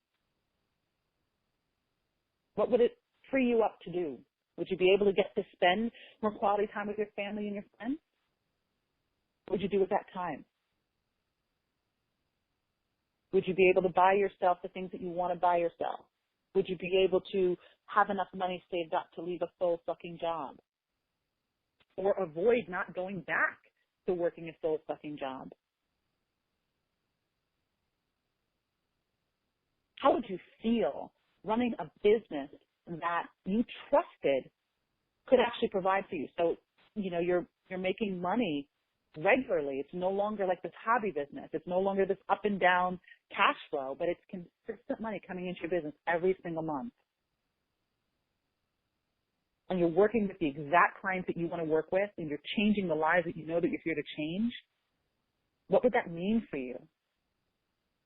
What would it free you up to do? Would you be able to get to spend more quality time with your family and your friends? What would you do with that time? Would you be able to buy yourself the things that you want to buy yourself? Would you be able to have enough money saved up to leave a soul-sucking job? Or avoid not going back to working a soul-sucking job? How would you feel running a business that you trusted could actually provide for you? So, you're making money regularly. It's no longer like this hobby business. It's no longer this up and down cash flow, but it's consistent money coming into your business every single month. And you're working with the exact clients that you want to work with, and you're changing the lives that you know that you're here to change. What would that mean for you?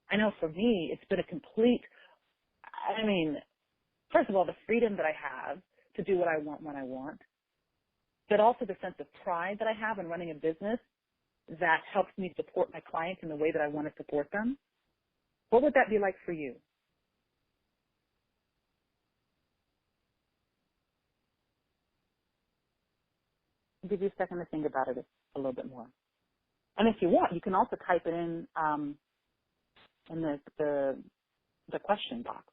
I know for me, it's been a complete, first of all, the freedom that I have to do what I want when I want, but also the sense of pride that I have in running a business that helps me support my clients in the way that I want to support them. What would that be like for you? I'll give you a second to think about it a little bit more. And if you want, you can also type it in the question box.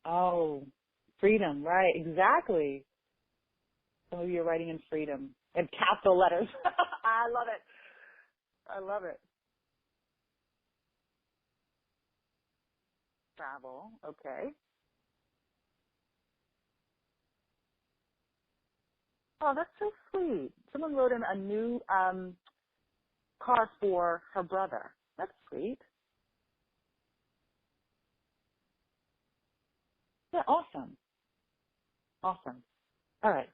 Oh, freedom, right, exactly. Some of you are writing in freedom in capital letters. I love it. I love it. Travel, okay. Oh, that's so sweet. Someone wrote in a new car for her brother. That's sweet. Yeah, awesome. Awesome. All right.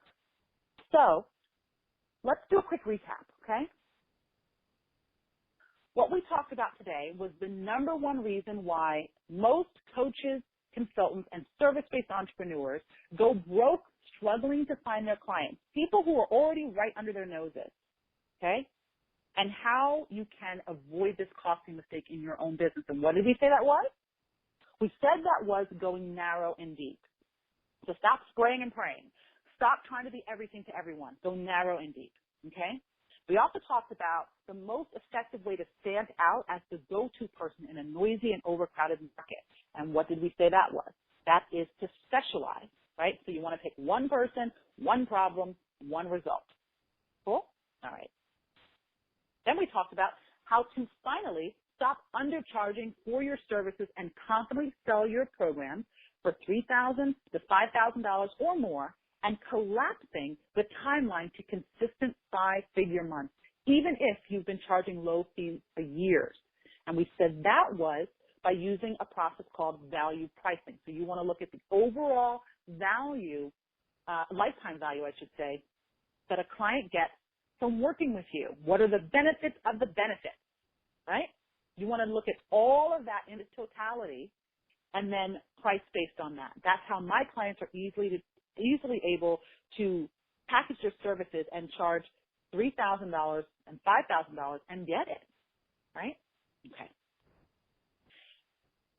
So let's do a quick recap, okay? What we talked about today was the number one reason why most coaches, consultants, and service-based entrepreneurs go broke struggling to find their clients, people who are already right under their noses, okay? And how you can avoid this costly mistake in your own business. And what did we say that was? We said that was going narrow and deep. So stop spraying and praying. Stop trying to be everything to everyone. Go narrow and deep, okay? We also talked about the most effective way to stand out as the go-to person in a noisy and overcrowded market. And what did we say that was? That is to specialize, right? So you want to pick one person, one problem, one result. Cool? All right. Then we talked about how to finally stop undercharging for your services and confidently sell your program for $3,000 to $5,000 or more, and collapsing the timeline to consistent five-figure months, even if you've been charging low fees for years. And we said that was by using a process called value pricing. So you want to look at the overall value, lifetime value, I should say, that a client gets from working with you. What are the benefits of the benefits, right? You want to look at all of that in its totality and then price based on that. That's how my clients are easily able to package their services and charge $3,000 and $5,000 and get it, right? Okay.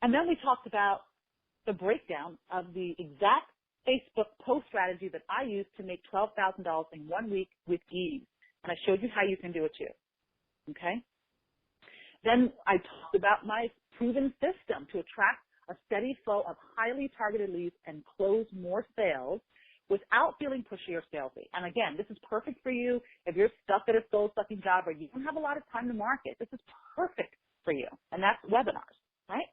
And then we talked about the breakdown of the exact Facebook post strategy that I use to make $12,000 in 1 week with ease. And I showed you how you can do it too. Okay? Then I talked about my proven system to attract a steady flow of highly targeted leads and close more sales without feeling pushy or salesy. And again, this is perfect for you if you're stuck at a soul-sucking job or you don't have a lot of time to market. This is perfect for you. And that's webinars. right?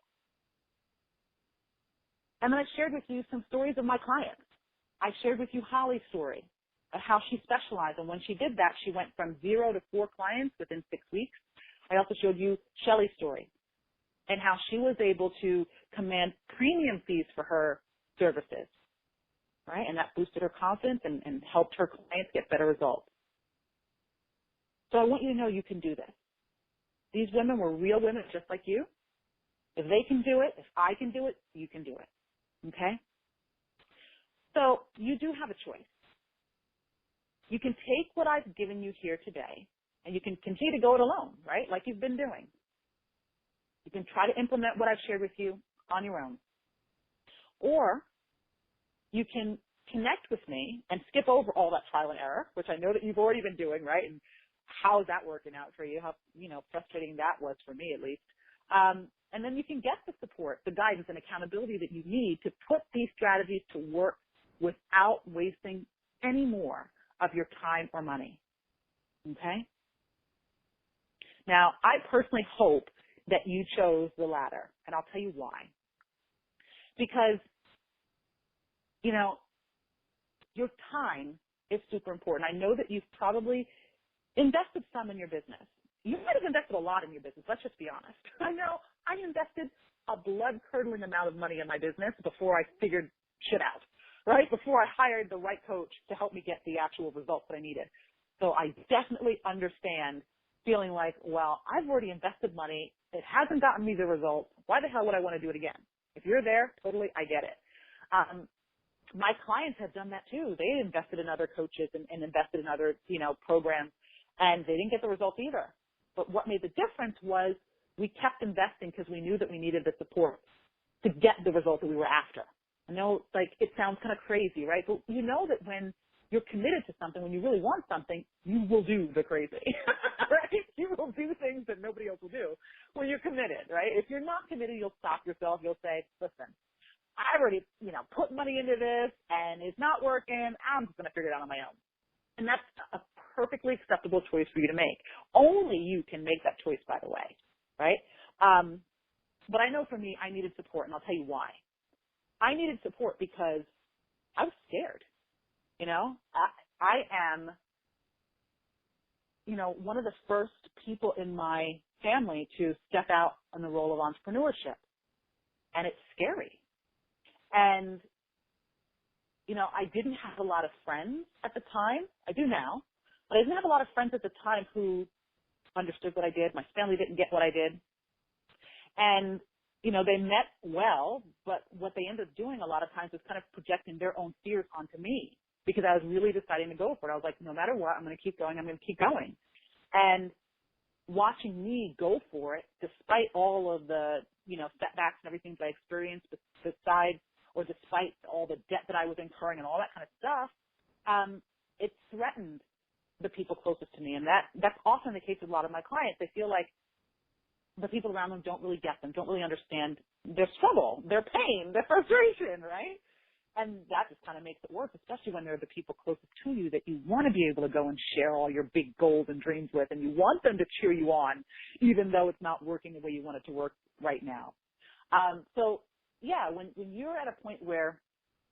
And then I shared with you some stories of my clients. I shared with you Holly's story of how she specialized. And when she did that, she went from 0 to 4 clients within 6 weeks. I also showed you Shelly's story and how she was able to command premium fees for her services, right? And that boosted her confidence and helped her clients get better results. So I want you to know you can do this. These women were real women just like you. If they can do it, if I can do it, you can do it. Okay? So you do have a choice. You can take what I've given you here today, and you can continue to go it alone, right, like you've been doing. You can try to implement what I've shared with you on your own. Or you can connect with me and skip over all that trial and error, which I know that you've already been doing, right? And how is that working out for you? How, frustrating that was for me at least. And then you can get the support, the guidance, and accountability that you need to put these strategies to work without wasting any more of your time or money. Okay? Now, I personally hope that you chose the latter, and I'll tell you why. Because, your time is super important. I know that you've probably invested some in your business. You might have invested a lot in your business. Let's just be honest. I know I invested a blood-curdling amount of money in my business before I figured shit out, right? Before I hired the right coach to help me get the actual results that I needed. So I definitely understand feeling like, well, I've already invested money. It hasn't gotten me the results. Why the hell would I want to do it again? If you're there, totally, I get it. My clients have done that too. They invested in other coaches and invested in other, programs, and they didn't get the results either. But what made the difference was we kept investing because we knew that we needed the support to get the result that we were after. I know, it sounds kind of crazy, right? But you know that when you're committed to something, when you really want something, you will do the crazy, right? You will do things that nobody else will do when you're committed, right? If you're not committed, you'll stop yourself. You'll say, listen, I've already, put money into this and it's not working. I'm just going to figure it out on my own. And that's a perfectly acceptable choice for you to make. Only you can make that choice, by the way, right? But I know for me, I needed support, and I'll tell you why. I needed support because I was scared. I am, one of the first people in my family to step out in the role of entrepreneurship. And it's scary. And, I didn't have a lot of friends at the time. I do now. But I didn't have a lot of friends at the time who understood what I did. My family didn't get what I did. And, they meant well, but what they ended up doing a lot of times was kind of projecting their own fears onto me because I was really deciding to go for it. I was like, no matter what, I'm going to keep going. I'm going to keep going. And watching me go for it, despite all of the, setbacks and everything that I experienced, despite all the debt that I was incurring and all that kind of stuff, it threatened the people closest to me. And that's often the case with a lot of my clients. They feel like the people around them don't really get them, don't really understand their struggle, their pain, their frustration, right? And that just kind of makes it worse, especially when they're the people closest to you that you want to be able to go and share all your big goals and dreams with, and you want them to cheer you on, even though it's not working the way you want it to work right now. When you're at a point where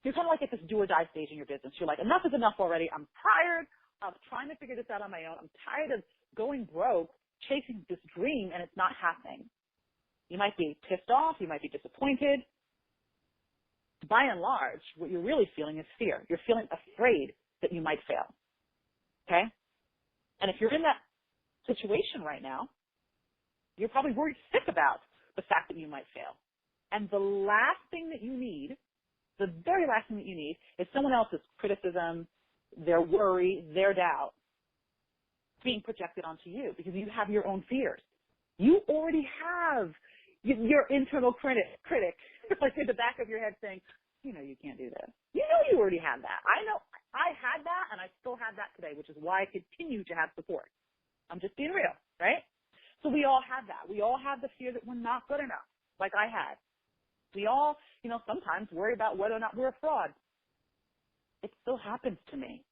you're kind of like at this do or die stage in your business, you're like, enough is enough already. I'm tired of trying to figure this out on my own. I'm tired of going broke, chasing this dream, and it's not happening. You might be pissed off. You might be disappointed. By and large, what you're really feeling is fear. You're feeling afraid that you might fail. Okay? And if you're in that situation right now, you're probably worried sick about the fact that you might fail. And the last thing that you need, the very last thing that you need, is someone else's criticism, their worry, their doubt being projected onto you because you have your own fears. You already have your internal critic like in the back of your head saying, you can't do this. You already had that. I know I had that, and I still have that today, which is why I continue to have support. I'm just being real, right? So we all have that. We all have the fear that we're not good enough, like I had. We all, sometimes worry about whether or not we're a fraud. It still happens to me,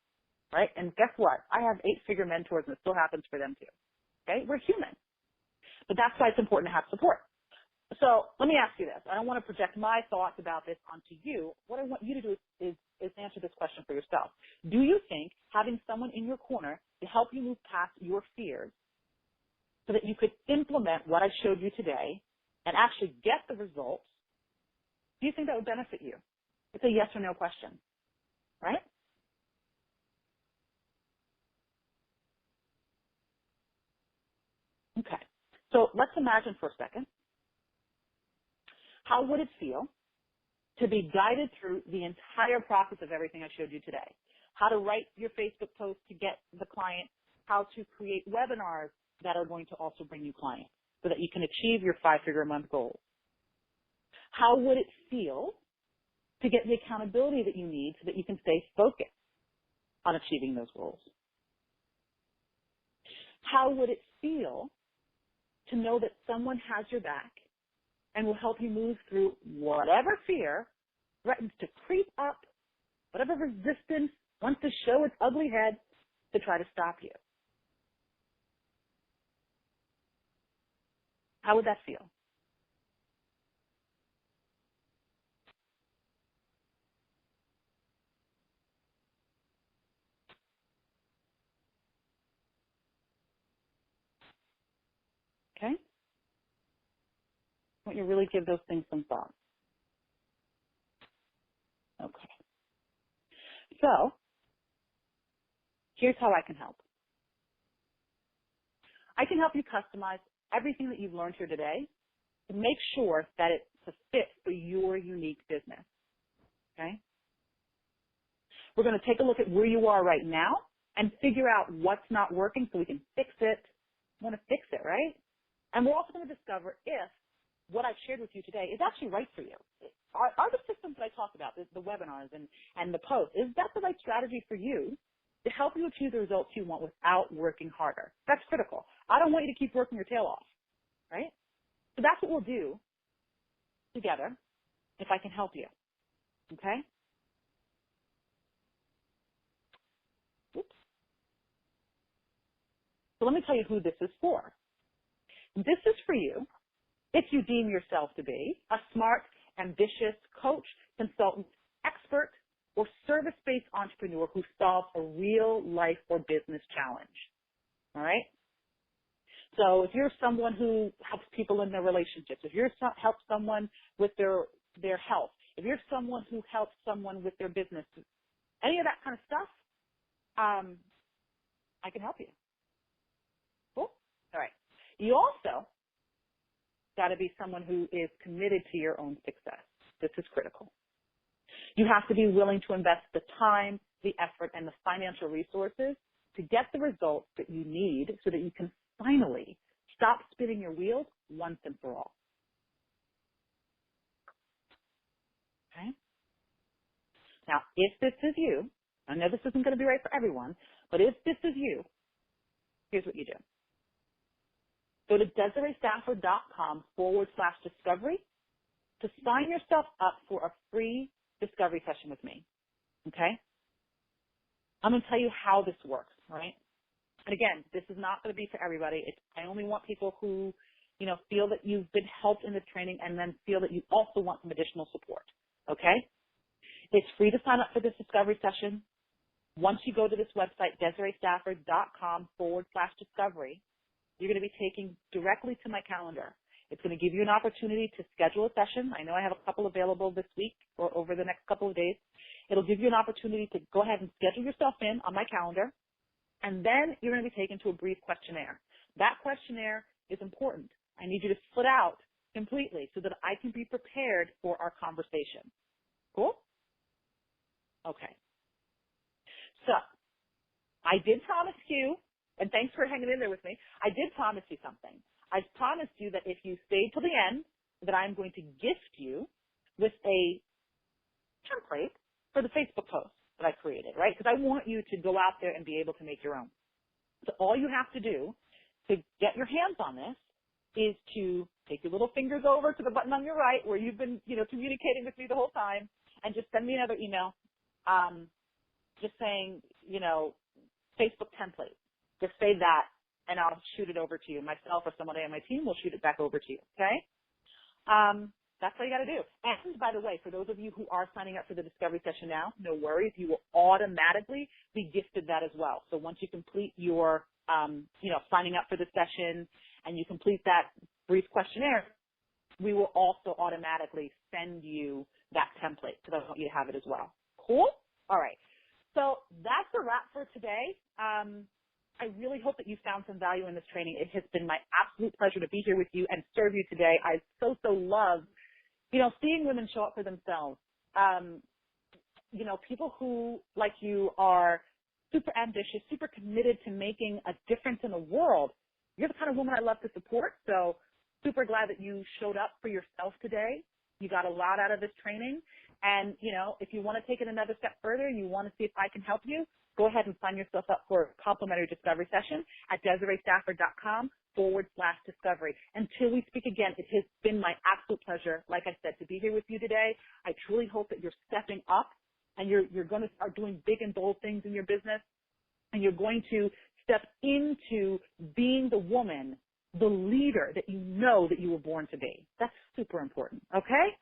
right? And guess what? I have 8-figure mentors, and it still happens for them too. Okay? We're human. But that's why it's important to have support. So let me ask you this. I don't want to project my thoughts about this onto you. What I want you to do is answer this question for yourself. Do you think having someone in your corner to help you move past your fears so that you could implement what I showed you today and actually get the results, do you think that would benefit you? It's a yes or no question, right? Okay. So let's imagine for a second, how would it feel to be guided through the entire process of everything I showed you today? How to write your Facebook post to get the client, how to create webinars that are going to also bring you clients so that you can achieve your 5-figure a month goal. How would it feel to get the accountability that you need so that you can stay focused on achieving those goals? How would it feel to know that someone has your back and will help you move through whatever fear threatens to creep up, whatever resistance wants to show its ugly head to try to stop you? How would that feel? Okay? I want you to really give those things some thought. Okay. So, here's how I can help. I can help you customize everything that you've learned here today to make sure that it's a fit for your unique business. Okay? We're going to take a look at where you are right now and figure out what's not working so we can fix it. We want to fix it, right? And we're also going to discover if what I've shared with you today is actually right for you. Are the systems that I talked about, the webinars and the posts, is that the right strategy for you to help you achieve the results you want without working harder? That's critical. I don't want you to keep working your tail off, right? So that's what we'll do together if I can help you, okay? Oops. So let me tell you who this is for. This is for you if you deem yourself to be a smart, ambitious coach, consultant, expert, or service-based entrepreneur who solves a real life or business challenge. All right? So if you're someone who helps people in their relationships, if you're help someone with their health, if you're someone who helps someone with their business, any of that kind of stuff, I can help you. Cool? All right. You also got to be someone who is committed to your own success. This is critical. You have to be willing to invest the time, the effort, and the financial resources to get the results that you need so that you can finally stop spinning your wheels once and for all. Okay? Now, if this is you, I know this isn't going to be right for everyone, but if this is you, here's what you do. Go to DesireeStafford.com/discovery to sign yourself up for a free discovery session with me. Okay? I'm going to tell you how this works, right? And again, this is not going to be for everybody. I only want people who, feel that you've been helped in the training and then feel that you also want some additional support. Okay? It's free to sign up for this discovery session. Once you go to this website, DesireeStafford.com/discovery, you're going to be taken directly to my calendar. It's going to give you an opportunity to schedule a session. I know I have a couple available this week or over the next couple of days. It'll give you an opportunity to go ahead and schedule yourself in on my calendar, and then you're going to be taken to a brief questionnaire. That questionnaire is important. I need you to fill it out completely so that I can be prepared for our conversation. Cool? Okay. So I did promise you, and thanks for hanging in there with me, I did promise you something. I promised you that if you stayed till the end, that I'm going to gift you with a template for the Facebook post that I created, right? Because I want you to go out there and be able to make your own. So all you have to do to get your hands on this is to take your little fingers over to the button on your right where you've been, communicating with me the whole time, and just send me another email, just saying, Facebook template. Just say that, and I'll shoot it over to you. Myself or somebody on my team will shoot it back over to you, okay? That's all you got to do. And by the way, for those of you who are signing up for the discovery session now, no worries. You will automatically be gifted that as well. So once you complete your, signing up for the session and you complete that brief questionnaire, we will also automatically send you that template because I want you to have it as well. Cool? All right. So that's a wrap for today. I really hope that you found some value in this training. It has been my absolute pleasure to be here with you and serve you today. I so love, seeing women show up for themselves. People who, like you, are super ambitious, super committed to making a difference in the world. You're the kind of woman I love to support. So super glad that you showed up for yourself today. You got a lot out of this training. And, if you want to take it another step further, you want to see if I can help you, go ahead and sign yourself up for a complimentary discovery session at DesireeStafford.com/discovery. Until we speak again, it has been my absolute pleasure, like I said, to be here with you today. I truly hope that you're stepping up and you're going to start doing big and bold things in your business, and you're going to step into being the woman, the leader that you know that you were born to be. That's super important, okay?